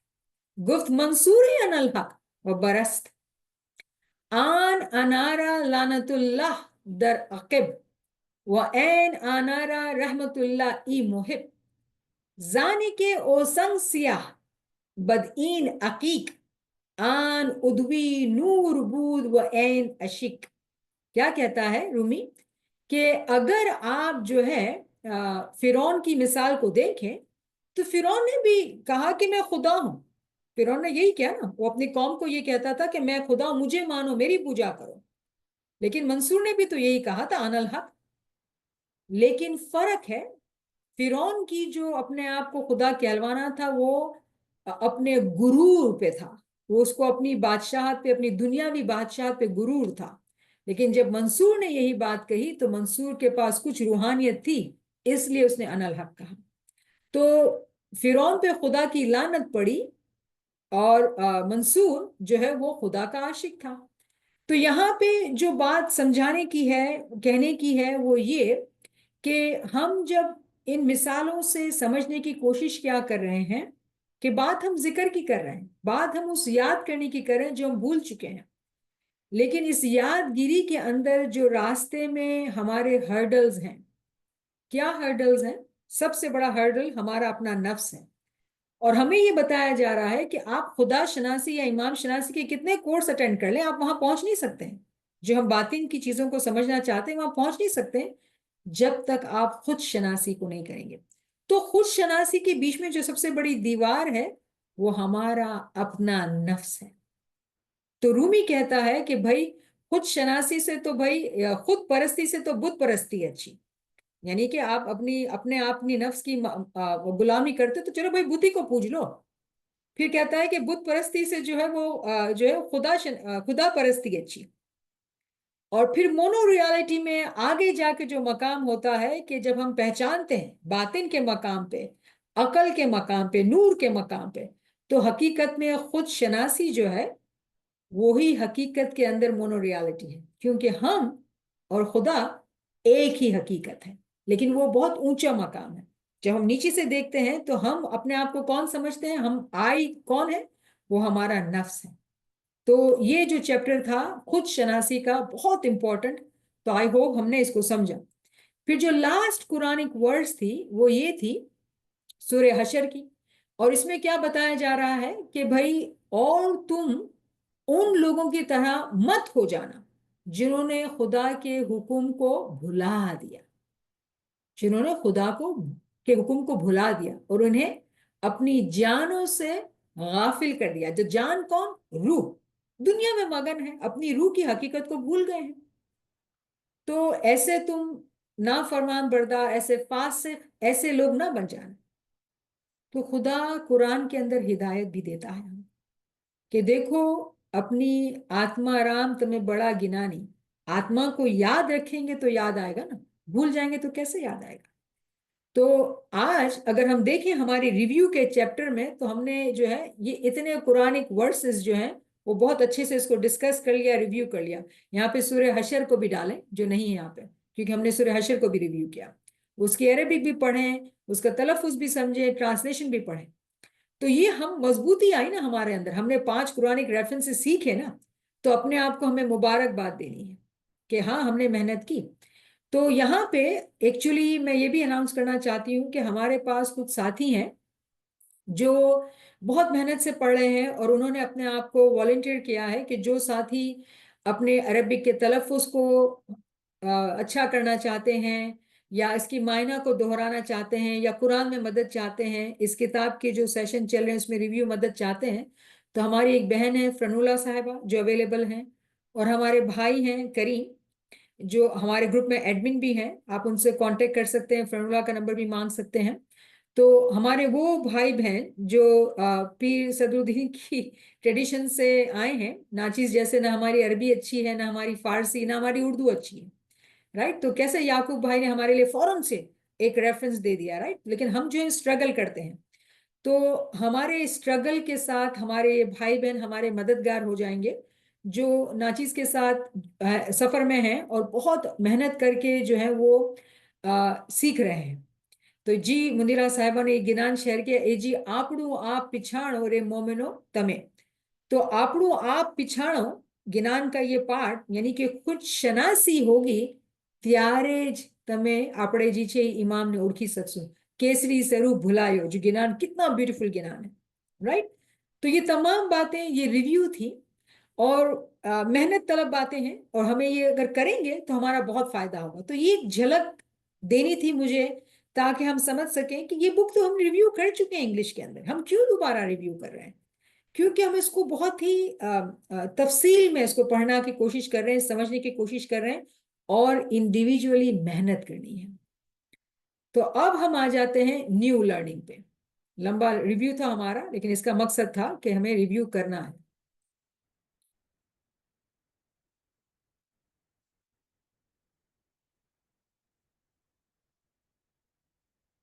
گفت منصوری ان الحق و برست. آن انارا لعنت اللہ در عقب و این آنارا رحمت اللہ ای محب. زانی کے اوسنگ سیاہ بد این عقیق آن ادوی نور بود و این عشق. کیا کہتا ہے رومی کہ اگر آپ جو ہے فرعون کی مثال کو دیکھیں تو فرعون نے بھی کہا کہ میں خدا ہوں. فرعون نے یہی کیا نا، وہ اپنی قوم کو یہ کہتا تھا کہ میں خدا ہوں، مجھے مانو، میری پوجا کرو. لیکن منصور نے بھی تو یہی کہا تھا ان الحق. لیکن فرق ہے، فرعون کی جو اپنے آپ کو خدا کہلوانا تھا وہ اپنے غرور پہ تھا، وہ اس کو اپنی بادشاہت پہ، اپنی دنیاوی بادشاہت پہ غرور تھا. لیکن جب منصور نے یہی بات کہی تو منصور کے پاس کچھ روحانیت تھی، اس لیے اس نے ان الحق کہا. تو فرعون پہ خدا کی لعنت پڑی اور منصور جو ہے وہ خدا کا عاشق تھا. تو یہاں پہ جو بات سمجھانے کی ہے، کہنے کی ہے، وہ یہ کہ ہم جب ان مثالوں سے سمجھنے کی کوشش کیا کر رہے ہیں کہ بات ہم ذکر کی کر رہے ہیں، بات ہم اس یاد کرنے کی کر رہے ہیں جو ہم بھول چکے ہیں. لیکن اس یادگیری کے اندر جو راستے میں ہمارے ہرڈلز ہیں، کیا ہرڈلز ہیں؟ سب سے بڑا ہرڈل ہمارا اپنا نفس ہے. اور ہمیں یہ بتایا جا رہا ہے کہ آپ خدا شناسی یا امام شناسی کے کتنے کورس اٹینڈ کر لیں، آپ وہاں پہنچ نہیں سکتے ہیں. جو ہم باطن کی چیزوں کو سمجھنا چاہتے ہیں وہاں پہنچ نہیں سکتے جب تک آپ خود شناسی کو نہیں کریں گے. تو خود شناسی کے بیچ میں جو سب سے بڑی دیوار ہے وہ ہمارا اپنا نفس ہے. تو رومی کہتا ہے کہ بھائی خود شناسی سے تو بھائی خود پرستی سے تو بت پرستی اچھی. یعنی کہ آپ اپنے اپنی نفس کی غلامی کرتے تو چلو بھائی بت ہی کو پوج لو. پھر کہتا ہے کہ بت پرستی سے جو ہے وہ جو ہے خدا پرستی اچھی. اور پھر مونو ریالٹی میں آگے جا کے جو مقام ہوتا ہے کہ جب ہم پہچانتے ہیں باطن کے مقام پہ، عقل کے مقام پہ، نور کے مقام پہ، تو حقیقت میں خود شناسی جو ہے وہی حقیقت کے اندر مونو ریالٹی ہے. کیونکہ ہم اور خدا ایک ہی حقیقت ہے، لیکن وہ بہت اونچا مقام ہے. جب ہم نیچے سے دیکھتے ہیں تو ہم اپنے آپ کو کون سمجھتے ہیں؟ ہم آئی کون ہے؟ وہ ہمارا نفس ہے. تو یہ جو چیپٹر تھا خود شناسی کا بہت امپورٹنٹ. تو آئی ہوپ ہم نے اس کو سمجھا. پھر جو لاسٹ قرآنک ورڈز تھی وہ یہ تھی سورہ حشر کی. اور اس میں کیا بتایا جا رہا ہے کہ بھائی اور تم ان لوگوں کی طرح مت ہو جانا جنہوں نے خدا کے حکم کو بھلا دیا، جنہوں نے خدا کے حکم کو بھلا دیا اور انہیں اپنی جانوں سے غافل کر دیا. جو جان کون؟ روح. دنیا میں مگن ہے، اپنی روح کی حقیقت کو بھول گئے ہیں. تو ایسے تم نافرمان بردار، ایسے فاسق، ایسے لوگ نہ بن جانا. تو خدا قرآن کے اندر ہدایت بھی دیتا ہے کہ دیکھو اپنی آتما رام تمہیں بڑا گنا نہیں. آتما کو یاد رکھیں گے تو یاد آئے گا نا، بھول جائیں گے تو کیسے یاد آئے گا. تو آج اگر ہم دیکھیں ہماری ریویو کے چیپٹر میں تو ہم نے جو ہے یہ اتنے قرآنک ورسز جو ہیں وہ بہت اچھے سے اس کو ڈسکس کر لیا، ریویو کر لیا. یہاں پہ سورہ حشر کو بھی ڈالیں جو نہیں ہے یہاں پہ، کیونکہ ہم نے سورہ حشر کو بھی ریویو کیا. اس کی عربک بھی پڑھیں، اس کا تلفظ بھی سمجھیں، ٹرانسلیشن بھی پڑھیں. تو یہ ہم مضبوطی آئی نا ہمارے اندر. ہم نے 5 قرآنک ریفرنسز سیکھے نا، تو اپنے آپ کو ہمیں مبارکباد دینی ہے کہ ہاں ہم نے محنت کی. تو یہاں پہ ایکچولی میں یہ بھی اناؤنس کرنا چاہتی ہوں کہ ہمارے پاس کچھ ساتھی ہیں جو بہت محنت سے پڑھ رہے ہیں اور انہوں نے اپنے آپ کو والنٹیئر کیا ہے کہ جو ساتھی اپنے عربک کے تلفظ کو اچھا کرنا چاہتے ہیں یا اس کی معنی کو دہرانا چاہتے ہیں یا قرآن میں مدد چاہتے ہیں، اس کتاب کے جو سیشن چل رہے ہیں اس میں ریویو مدد چاہتے ہیں، تو ہماری ایک بہن ہے فرنولا صاحبہ جو اویلیبل ہیں، اور ہمارے بھائی ہیں کریم جو ہمارے گروپ میں ایڈمن بھی ہیں. آپ ان سے کانٹیکٹ کر سکتے ہیں، فرنولا کا نمبر بھی مانگ سکتے ہیں. تو ہمارے وہ بھائی بہن جو پیر صدر الدین کی ٹریڈیشن سے آئے ہیں، ناچیز جیسے نہ ہماری عربی اچھی ہے، نہ ہماری فارسی، نہ ہماری اردو اچھی ہے، رائٹ. تو کیسے یعقوب بھائی نے ہمارے لیے فوراً سے ایک ریفرنس دے دیا، رائٹ. لیکن ہم جو ہے اسٹرگل کرتے ہیں، تو ہمارے اسٹرگل کے ساتھ ہمارے بھائی بہن ہمارے مددگار ہو جائیں گے جو ناچیز کے ساتھ سفر میں ہیں اور بہت محنت کر کے جو ہے وہ سیکھ رہے ہیں. تو جی مندرہ صاحبہ نے گنان شہر کے اے جی آپڑو آپ پچھاڑو رے مومنو تمہیں. تو آپڑو آپ پچھاڑو گنان کا یہ پارٹ یعنی کہ خود شناسی ہوگی تیارے تمہیں آپڑے جی چھے امام نے اڑکی سکسو کیسری سرو بھلائیو. جو گنان کتنا بیوٹیفل گنان ہے، رائٹ. تو یہ تمام باتیں یہ ریویو تھی اور محنت طلب باتیں ہیں، اور ہمیں یہ اگر کریں گے تو ہمارا بہت فائدہ ہوگا. تو یہ ایک جھلک دینی تھی مجھے تاکہ ہم سمجھ سکیں کہ یہ بک تو ہم ریویو کر چکے ہیں انگلش کے اندر، ہم کیوں دوبارہ ریویو کر رہے ہیں؟ کیونکہ ہم اس کو بہت ہی تفصیل میں اس کو پڑھنا کی کوشش کر رہے ہیں، سمجھنے کی کوشش کر رہے ہیں، اور انڈیویجولی محنت کرنی ہے. تو اب ہم آ جاتے ہیں نیو لرننگ پہ. لمبا ریویو تھا ہمارا، لیکن اس کا مقصد تھا کہ ہمیں ریویو کرنا ہے.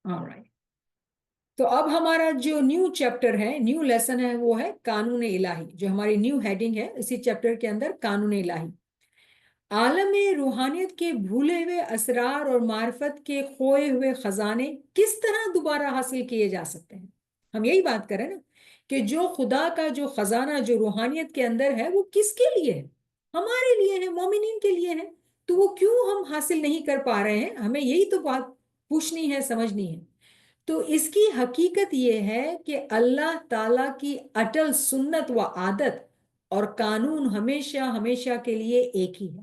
Alright. تو اب ہمارا جو نیو چیپٹر ہے، نیو لیسن ہے، وہ ہے قانون الہی. جو ہماری نیو ہیڈنگ ہے اسی چیپٹر کے اندر، قانون الہی. عالم روحانیت کے بھولے ہوئے اسرار اور معرفت کے کھوئے ہوئے خزانے کس طرح دوبارہ حاصل کیے جا سکتے ہیں؟ ہم یہی بات کریں نا کہ جو خدا کا جو خزانہ جو روحانیت کے اندر ہے وہ کس کے لیے ہے؟ ہمارے لیے ہے، مومنین کے لیے ہے. تو وہ کیوں ہم حاصل نہیں کر پا رہے ہیں؟ ہمیں یہی تو بات پوچھنی ہے، سمجھنی ہے. تو اس کی حقیقت یہ ہے کہ اللہ تعالیٰ کی اٹل سنت و عادت اور قانون ہمیشہ ہمیشہ کے لیے ایک ہی ہے.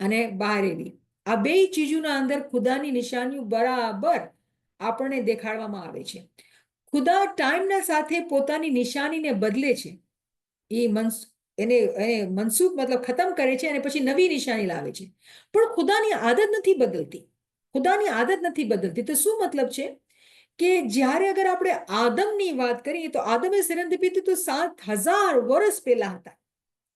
અને બહારેલી, આ બે ચીજોના અંદર ખુદાની નિશાનીઓ બરાબર આપણને દેખાડવામાં આવે છે। ખુદા ટાઈમના સાથે પોતાની નિશાનીને બદલે છે, એ એને મનસુખ મતલબ ખતમ કરે છે અને પછી નવી નિશાની લાવે છે। પણ ખુદાની આદત નથી બદલતી, ખુદાની આદત નથી બદલતી। તો શું મતલબ છે કે જ્યારે અગર આપણે આદમની વાત કરીએ તો આદમે સેરેન્ડિપિટી તો 7000 વર્ષ પહેલા હતા।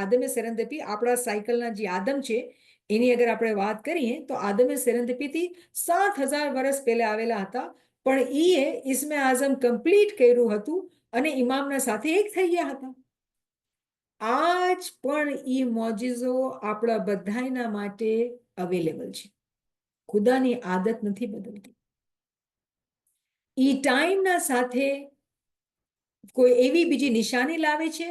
આદમે સેરેન્ડિપી આપણા સાયકલના જે આદમ છે એની અગર આપણે વાત કરીએ તો આદમે સેરેન્ડિપીથી 7000 વર્ષ પહેલા આવેલા હતા, પણ ઈએ ઇસ્મે આઝમ કમ્પ્લીટ કર્યું હતું અને ઇમામના સાથે એક થઈ ગયા હતા। આજ પણ ઈ મોજીઝો આપણા બધાયના માટે અવેલેબલ છે। ખુદાની આદત નથી બદલતી। ઈ ટાઈમના સાથે કોઈ એવી બીજી નિશાની લાવે છે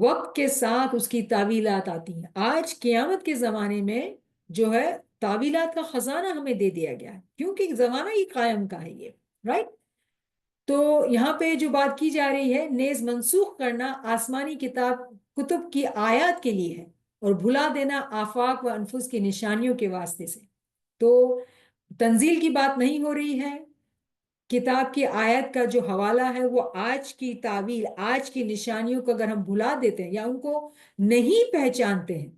وقت کے ساتھ اس کی تعویلات آتی ہیں. آج قیامت کے زمانے میں جو ہے تعویلات کا خزانہ ہمیں دے دیا گیا ہے کیونکہ زمانہ ہی قائم کا ہے یہ, رائٹ. تو یہاں پہ جو بات کی جا رہی ہے نیز منسوخ کرنا آسمانی کتب کی آیات کے لیے ہے اور بھلا دینا آفاق و انفس کی نشانیوں کے واسطے سے. تو تنزیل کی بات نہیں ہو رہی ہے. کتاب کی آیت کا جو حوالہ ہے وہ آج کی تعویل, آج کی نشانیوں کو اگر ہم بھلا دیتے ہیں یا ان کو نہیں پہچانتے ہیں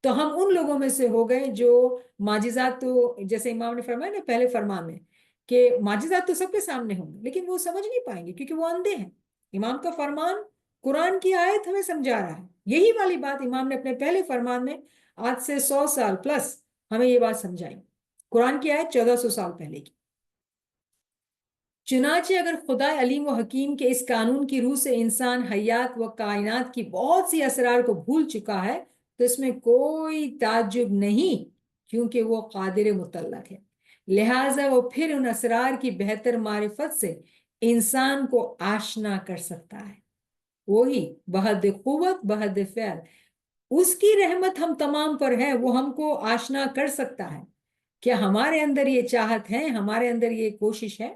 تو ہم ان لوگوں میں سے ہو گئے جو معجزات, تو جیسے امام نے فرمایا نا پہلے فرمان میں کہ معجزات تو سب کے سامنے ہوں گے لیکن وہ سمجھ نہیں پائیں گے کیونکہ وہ اندھے ہیں. امام کا فرمان قرآن کی آیت ہمیں سمجھا رہا ہے. یہی والی بات امام نے اپنے پہلے فرمان میں آج سے 100 سال پلس ہمیں یہ بات سمجھائی. قرآن کی آیت 1400 سال پہلے کی. چنانچہ اگر خدا علیم و حکیم کے اس قانون کی روح سے انسان حیات و کائنات کی بہت سی اسرار کو بھول چکا ہے تو اس میں کوئی تعجب نہیں کیونکہ وہ قادر مطلق ہے. لہٰذا وہ پھر ان اسرار کی بہتر معرفت سے انسان کو آشنا کر سکتا ہے. وہی بحد قوت بحد فعل, اس کی رحمت ہم تمام پر ہے, وہ ہم کو آشنا کر سکتا ہے. کیا ہمارے اندر یہ چاہت ہے, ہمارے اندر یہ کوشش ہے,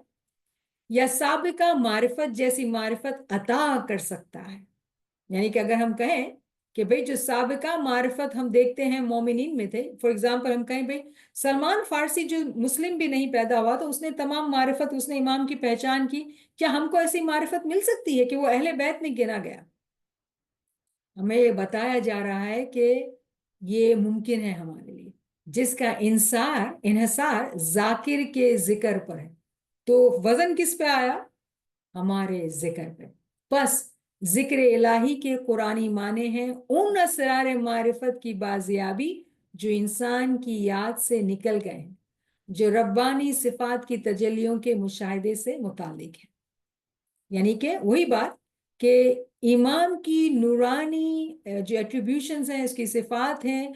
یا سابقہ معرفت جیسی معرفت عطا کر سکتا ہے. یعنی کہ اگر ہم کہیں کہ بھئی جو سابقہ معرفت ہم دیکھتے ہیں مومنین میں تھے, فور ایگزامپل ہم کہیں بھئی سلمان فارسی جو مسلم بھی نہیں پیدا ہوا تو اس نے تمام معرفت, اس نے امام کی پہچان کی, کیا ہم کو ایسی معرفت مل سکتی ہے کہ وہ اہل بیت میں گنا گیا؟ ہمیں یہ بتایا جا رہا ہے کہ یہ ممکن ہے ہمارے لیے جس کا انحصار ذاکر کے ذکر پر ہے. تو وزن کس پہ آیا؟ ہمارے ذکر پہ. بس ذکر الہی کے قرآنی معنی ہیں ان اسرار معرفت کی بازیابی جو انسان کی یاد سے نکل گئے ہیں, جو ربانی صفات کی تجلیوں کے مشاہدے سے متعلق ہے. یعنی کہ وہی بات کہ امام کی نورانی جو ایٹریبیوشنز ہیں, اس کی صفات ہیں,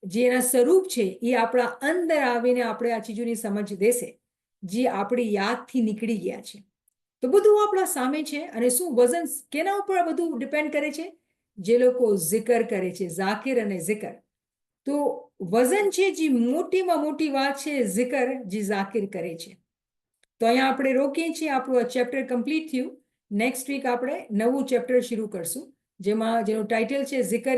જેના સ્વરૂપ છે એ આપણા અંદર આવીને આપણે આ ચીજોની સમજ દેશે જે આપણી યાદથી નીકળી ગયા છે. તો બધું આપણા સામે છે. અને શું વજન કેના ઉપર બધું ડિપેન્ડ કરે છે? જે લોકો zikr કરે છે, ઝાકિર અને zikr. તો વજન છે જે મોટીમાં મોટી વાત છે zikr જે ઝાકિર કરે છે. તો અહીંયા આપણે રોકીએ છીએ, આપણું આ ચેપ્ટર કમ્પ્લીટ થયું. નેક્સ્ટ વીક આપણે નવું ચેપ્ટર શરૂ કરશું જેનું ટાઇટલ છે zikr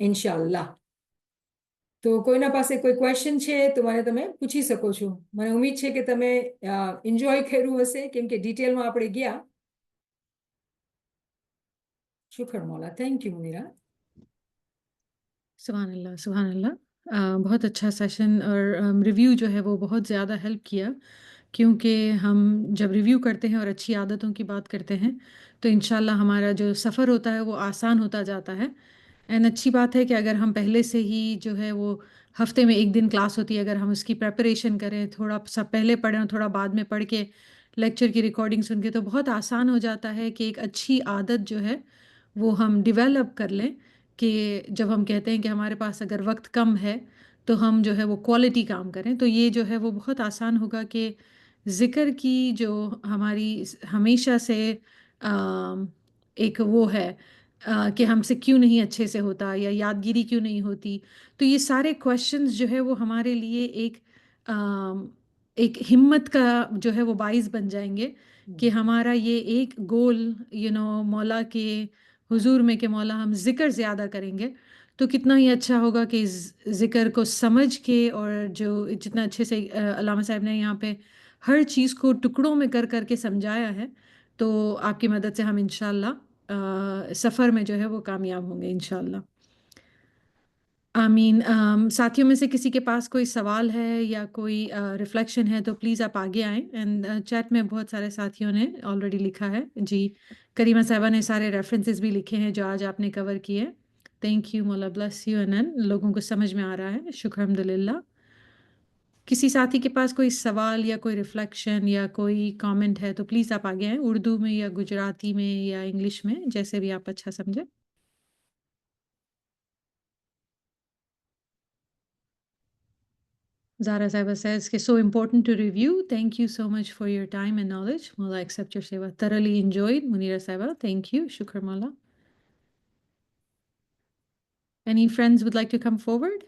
ઇન્શાઅલ્લાહ. તો કોઈના પાસે કોઈ ક્વેશ્ચન છે તો મને તમે પૂછી શકો છો. મને ઉમ્મીદ છે કે તમે એન્જોય કર્યું હશે કેમ કે ડિટેલમાં આપણે ગયા. શુક્ર મૌલા. Thank you મુનિરા. سبحان اللہ سبحان اللہ. بہت اچھا سیشن اور ریویو جو ہے وہ بہت زیادہ ہیلپ کیا کیونکہ ہم جب ریویو کرتے ہیں اور اچھی عادتوں کی بات کرتے ہیں تو انشاءاللہ ہمارا جو سفر ہوتا ہے وہ آسان ہوتا جاتا ہے. اینڈ اچھی بات ہے کہ اگر ہم پہلے سے ہی جو ہے وہ ہفتے میں ایک دن کلاس ہوتی ہے, اگر ہم اس کی پریپریشن کریں, تھوڑا سا پہلے پڑھیں اور تھوڑا بعد میں پڑھ کے لیکچر کی ریکارڈنگ سن کے, تو بہت آسان ہو جاتا ہے کہ ایک اچھی عادت جو ہے وہ ہم ڈیولپ کر لیں. کہ جب ہم کہتے ہیں کہ ہمارے پاس اگر وقت کم ہے تو ہم جو ہے وہ کوالٹی کام کریں, تو یہ جو ہے وہ بہت آسان ہوگا کہ ذکر کی جو ہماری ہمیشہ سے ایک وہ ہے کہ ہم سے کیوں نہیں اچھے سے ہوتا یا یادگیری کیوں نہیں ہوتی, تو یہ سارے کویشچنز جو ہے وہ ہمارے لیے ایک ہمت کا جو ہے وہ باعث بن جائیں گے کہ ہمارا یہ ایک گول مولا کے حضور میں کہ مولا ہم ذکر زیادہ کریں گے تو کتنا ہی اچھا ہوگا کہ ذکر کو سمجھ کے, اور جو جتنا اچھے سے علامہ صاحب نے یہاں پہ ہر چیز کو ٹکڑوں میں کر کر کے سمجھایا ہے, تو آپ کی مدد سے ہم انشاءاللہ سفر میں جو ہے وہ کامیاب ہوں گے انشاءاللہ. آمین. ساتھیوں میں سے کسی کے پاس کوئی سوال ہے یا کوئی ریفلیکشن ہے تو پلیز آپ آگے آئیں. اینڈ چیٹ میں بہت سارے ساتھیوں نے آلریڈی لکھا ہے. جی کریمہ صاحبہ نے سارے ریفرنسز بھی لکھے ہیں جو آج آپ نے کور کیے. تھینک یو, مولا بلس یو. لوگوں کو سمجھ میں آ رہا ہے, شکر الحمد للہ. کسی ساتھی کے پاس کوئی سوال یا کوئی ریفلیکشن یا کوئی کامنٹ ہے تو پلیز آپ آگے آئیں, اردو میں یا گجراتی میں یا انگلش میں, جیسے بھی آپ اچھا سمجھیں. Zara Saiba says, so important to review. Thank you so much for your time and knowledge. Mola accept your seva. Thoroughly enjoyed. Munira Saiba, thank you. Shukr Mola. Any friends would like to come forward?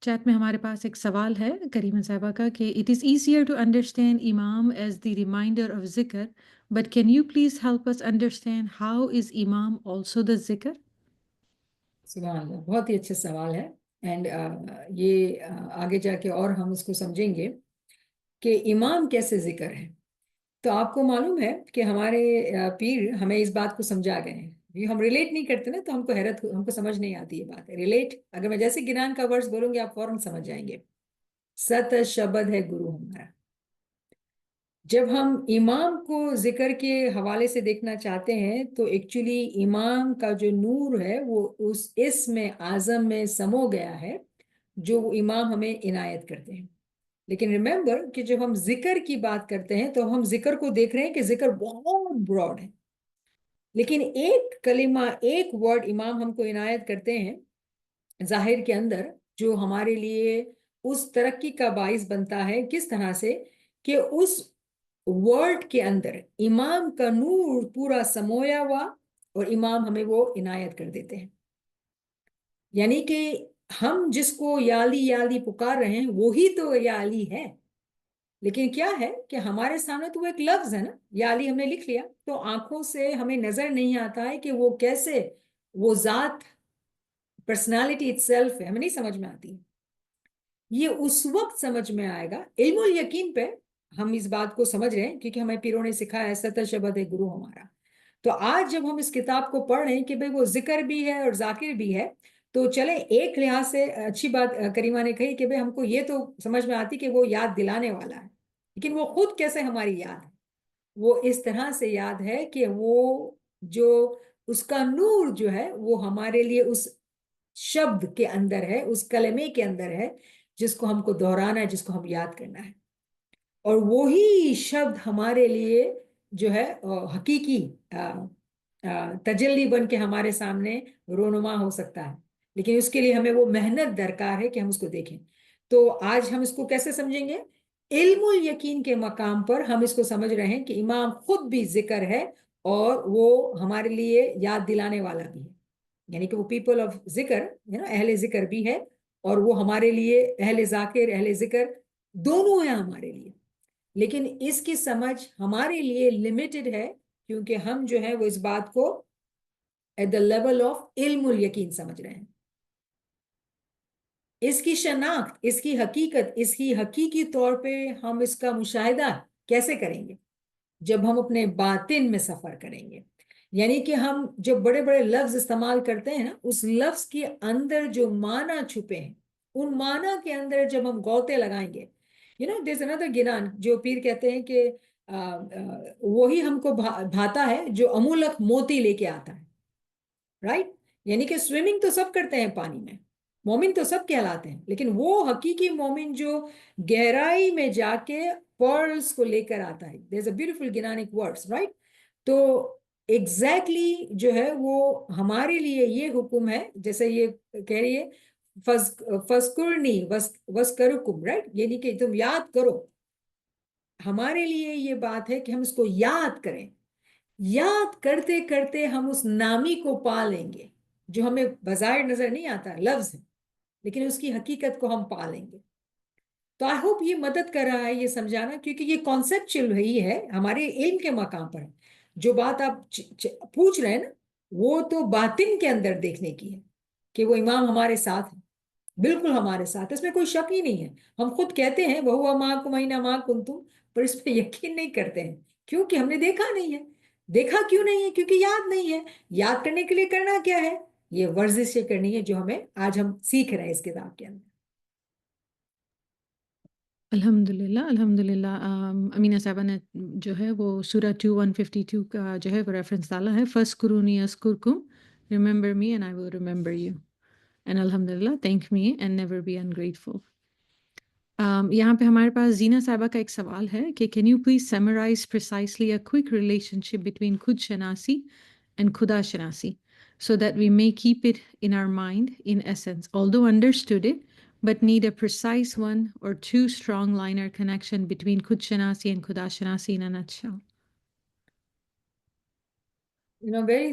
Chat میں ہمارے پاس ایک سوال ہے کریمہ صاحبہ کا کہ it is easier to understand امام ایز دی ریمائنڈر آف ذکر but can you please help us understand how is امام آلسو دا ذکر؟ سبحان اللہ، بہت ہی اچھا سوال ہے. اینڈ یہ آگے جا کے اور ہم اس کو سمجھیں گے کہ امام کیسے ذکر ہے. تو آپ کو معلوم ہے کہ ہمارے پیر ہمیں اس بات کو سمجھا گئے ہیں. ہم ریلیٹ نہیں کرتے نا تو ہم کو حیرت، ہم کو سمجھ نہیں آتی یہ بات. ریلیٹ اگر میں جیسے گنان کا ورڈز بولوں گی آپ فوراً سمجھ جائیں گے. ست شبد ہے گرو ہمارا. جب ہم امام کو ذکر کے حوالے سے دیکھنا چاہتے ہیں تو ایکچولی امام کا جو نور ہے وہ اس اسم اعظم میں سمو گیا ہے جو امام ہمیں عنایت کرتے ہیں. لیکن ریممبر کہ جب ہم ذکر کی بات کرتے ہیں تو ہم ذکر کو دیکھ رہے ہیں کہ ذکر بہت براڈ ہے. لیکن ایک کلمہ، ایک ورڈ امام ہم کو عنایت کرتے ہیں ظاہر کے اندر جو ہمارے لیے اس ترقی کا باعث بنتا ہے. کس طرح سے کہ اس ورڈ کے اندر امام کا نور پورا سمویا ہوا اور امام ہمیں وہ عنایت کر دیتے ہیں. یعنی کہ ہم جس کو یا علی یا علی پکار رہے ہیں وہی تو یا علی ہے. لیکن کیا ہے کہ ہمارے سامنے تو وہ ایک لفظ ہے نا، یا علی ہم نے لکھ لیا تو آنکھوں سے ہمیں نظر نہیں آتا ہے کہ وہ کیسے وہ ذات پرسنالٹی اٹ سیلف ہے، ہمیں نہیں سمجھ میں آتی. یہ اس وقت سمجھ میں آئے گا علم الیقین پہ ہم اس بات کو سمجھ رہے ہیں کیونکہ ہمیں پیروں نے سکھایا ہے ست شبد ہے گرو ہمارا. تو آج جب ہم اس کتاب کو پڑھ رہے ہیں کہ بھئی وہ ذکر بھی ہے اور ذاکر بھی ہے تو چلیں ایک لحاظ سے اچھی بات کریمہ نے کہی کہ بھئی ہم کو یہ تو سمجھ میں آتی کہ وہ یاد دلانے والا ہے. لیکن وہ خود کیسے ہماری یاد ہے؟ وہ اس طرح سے یاد ہے کہ وہ جو اس کا نور جو ہے وہ ہمارے لیے اس شبد کے اندر ہے، اس کلمے کے اندر ہے جس کو ہم کو دہرانا ہے، جس کو ہم یاد کرنا ہے. اور وہی شبد ہمارے لیے جو ہے حقیقی تجلی بن کے ہمارے سامنے رونما ہو سکتا ہے. لیکن اس کے لیے ہمیں وہ محنت درکار ہے کہ ہم اس کو دیکھیں. تو آج ہم اس کو کیسے سمجھیں گے؟ علم الیقین کے مقام پر ہم اس کو سمجھ رہے ہیں کہ امام خود بھی ذکر ہے اور وہ ہمارے لیے یاد دلانے والا بھی ہے. یعنی کہ وہ پیپل آف ذکر اہل ذکر بھی ہے اور وہ ہمارے لیے اہل ذاکر اہل ذکر دونوں ہیں ہمارے لیے. لیکن اس کی سمجھ ہمارے لیے لمیٹڈ ہے کیونکہ ہم جو ہے وہ اس بات کو ایٹ دا لیول آف علم الیقین سمجھ رہے ہیں. اس کی شناخت، اس کی حقیقت، اس کی حقیقی طور پہ ہم اس کا مشاہدہ کیسے کریں گے؟ جب ہم اپنے باطن میں سفر کریں گے. یعنی کہ ہم جب بڑے بڑے لفظ استعمال کرتے ہیں نا، اس لفظ کے اندر جو معنی چھپے ہیں ان معنی کے اندر جب ہم غوطے لگائیں گے، there's another گنان جو پیر کہتے ہیں کہ وہی ہم کو بھاتا ہے جو امولک موتی لے کے آتا ہے. رائٹ؟ یعنی کہ سوئمنگ تو سب کرتے ہیں پانی میں، مومن تو سب کہلاتے ہیں، لیکن وہ حقیقی مومن جو گہرائی میں جا کے پرلز کو لے کر آتا ہے. there's a beautiful گنانک words, right؟ تو ایگزیکٹلی جو ہے وہ ہمارے لیے یہ حکم ہے جیسے یہ کہہ رہی ہے فَذْكُرْنِي وَذْكُرْكُمْ، رائٹ؟ یعنی کہ تم یاد کرو. ہمارے لیے یہ بات ہے کہ ہم اس کو یاد کریں. یاد کرتے کرتے ہم اس نامی کو پا لیں گے جو ہمیں بظاہر نظر نہیں آتا لفظ ہے، لیکن اس کی حقیقت کو ہم پا لیں گے. تو آئی ہوپ یہ مدد کر رہا ہے یہ سمجھانا، کیونکہ یہ کانسیپٹ چل رہی ہے ہمارے علم کے مقام پر. جو بات آپ پوچھ رہے ہیں نا وہ تو باطن کے اندر دیکھنے کی ہے کہ وہ امام ہمارے ساتھ ہے، بالکل ہمارے ساتھ، اس میں کوئی شک ہی نہیں ہے. ہم خود کہتے ہیں وَهُوَ مَعَكُمْ أَيْنَمَا كُنتُمْ، پر اس پہ یقین نہیں کرتے ہیں کیونکہ ہم نے دیکھا نہیں ہے. دیکھا کیوں نہیں ہے؟ کیونکہ یاد نہیں ہے. یاد کرنے کے لیے کرنا کیا ہے؟ یہ ورزش کرنی ہے جو ہمیں آج ہم سیکھ رہے ہیں اس کتاب کے اندر. الحمدللہ الحمدللہ. امینہ صاحبہ نے جو ہے وہ سورہ 2:152 کا جو ہے وہ ریفرنس ڈالا ہے، فَاذْكُرُونِي أَذْكُرْكُمْ، remember me and I will remember you. And alhamdulillah, thank me and never be ungrateful. یہاں پہ ہمارے پاس زینہ صاحبہ کا ایک سوال ہے کہ can you please summarize precisely a quick relationship between خود شناسی and خدا شناسی so that we may keep it in our mind in essence, although understood it, but need a precise one or two strong liner connection between خود شناسی and خدا شناسی in a nutshell. very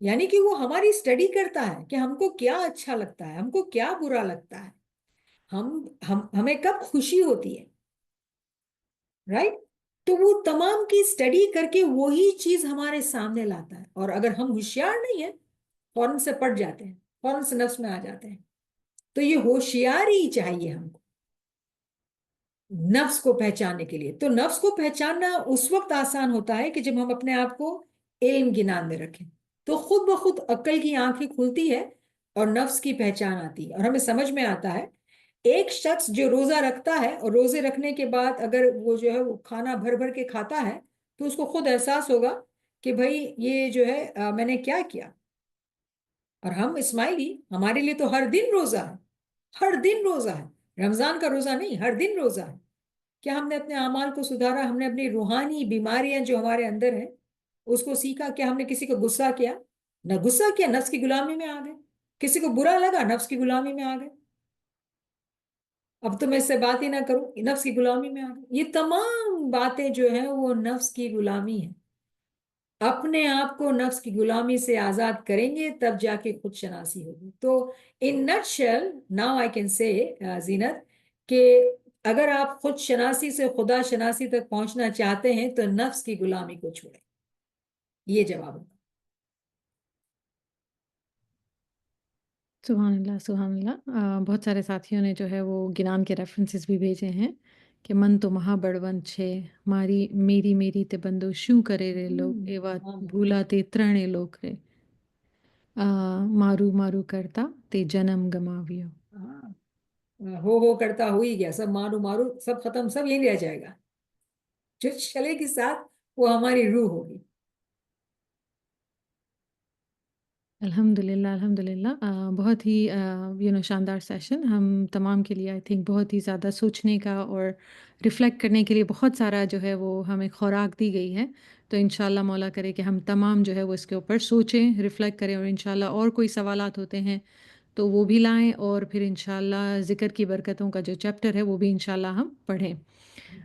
یعنی کہ وہ ہماری اسٹڈی کرتا ہے کہ ہم کو کیا اچھا لگتا ہے, ہم کو کیا برا لگتا ہے, ہمیں کب خوشی ہوتی ہے, رائٹ. تو وہ تمام کی اسٹڈی کر کے وہی چیز ہمارے سامنے لاتا ہے, اور اگر ہم ہوشیار نہیں ہیں فوراً سے پڑ جاتے ہیں, فوراً سے نفس میں آ جاتے ہیں. تو یہ ہوشیاری چاہیے ہم کو نفس کو پہچاننے کے لیے. تو نفس کو پہچاننا اس وقت آسان ہوتا ہے کہ جب ہم اپنے آپ کو علم کی نام میں رکھیں, تو خود بخود عقل کی آنکھیں کھلتی ہے اور نفس کی پہچان آتی ہے, اور ہمیں سمجھ میں آتا ہے. ایک شخص جو روزہ رکھتا ہے اور روزے رکھنے کے بعد اگر وہ جو ہے وہ کھانا بھر بھر کے کھاتا ہے, تو اس کو خود احساس ہوگا کہ بھائی یہ جو ہے میں نے کیا کیا. اور ہم اسماعیلی, ہمارے لیے تو ہر دن روزہ ہے, ہر دن روزہ ہے, رمضان کا روزہ نہیں, ہر دن روزہ ہے. کیا ہم نے اپنے اعمال کو سدھارا؟ ہم نے اپنی روحانی بیماریاں جو ہمارے اندر ہیں اس کو سیکھا؟ کیا ہم نے کسی کو غصہ کیا؟ نہ غصہ کیا, نفس کی غلامی میں آ گئے. کسی کو برا لگا, نفس کی غلامی میں آ گئے. اب تو میں اس سے بات ہی نہ کروں, نفس کی غلامی میں آ گئے. یہ تمام باتیں جو ہیں وہ نفس کی غلامی ہے. اپنے آپ کو نفس کی غلامی سے آزاد کریں گے تب جا کے خود شناسی ہوگی. تو in nutshell now I can say Zeenat کہ اگر آپ خود شناسی سے خدا شناسی تک پہنچنا چاہتے ہیں تو نفس کی غلامی کو چھوڑیں. یہ جواب ہوگا. سبحان اللہ سبحان اللہ. بہت سارے ساتھیوں نے جو ہے وہ گنان کے ریفرنسز بھی بھیجے ہیں کہ من تو مہا بڑون چھے ماری میری میری تے بندو شو کرے رے لو ایوا بھولا تے ترنے لوگ رے مارو مارو کرتا تے جنم گماویو. ہو کرتا ہو ہی گیا, سب مارو مارو سب ختم, سب یہی رہ جائے گا. جو چلے کے ساتھ وہ ہماری روح ہوگی. الحمد للہ الحمد للہ. بہت ہی شاندار سیشن ہم تمام کے لیے آئی تھنک بہت ہی زیادہ سوچنے کا اور ریفلیکٹ کرنے کے لیے بہت سارا جو ہے وہ ہمیں خوراک دی گئی ہے. تو انشاءاللہ مولا کرے کہ ہم تمام جو ہے وہ اس کے اوپر سوچیں, ریفلیکٹ کریں, اور انشاءاللہ اور کوئی سوالات ہوتے ہیں تو وہ بھی لائیں, اور پھر انشاءاللہ ذکر کی برکتوں کا جو چیپٹر ہے وہ بھی انشاءاللہ ہم پڑھیں.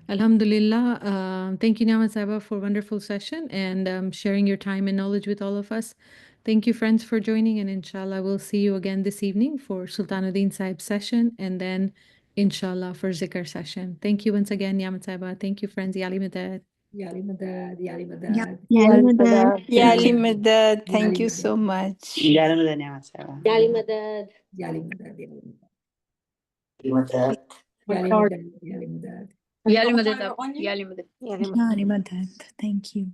Alhamdulillah. Thank you, Niamat Saiba, for a wonderful session and sharing your time and knowledge with all of us. Thank you, friends, for joining, and inshallah we'll see you again this evening for Sultanuddin Sahib's session, and then inshallah for Zikr session. Thank you once again, Niamat Saiba. Thank you, friends. Yali Madad. Yali madad, yali madad. Yali madad. Yali madad. Thank Yali you madad. so much. Yali madad, Niamat Saiba. Yali madad, yali madad. Yali madad. Yali madad, yali madad. Yali madad. Yali madad. Thank you.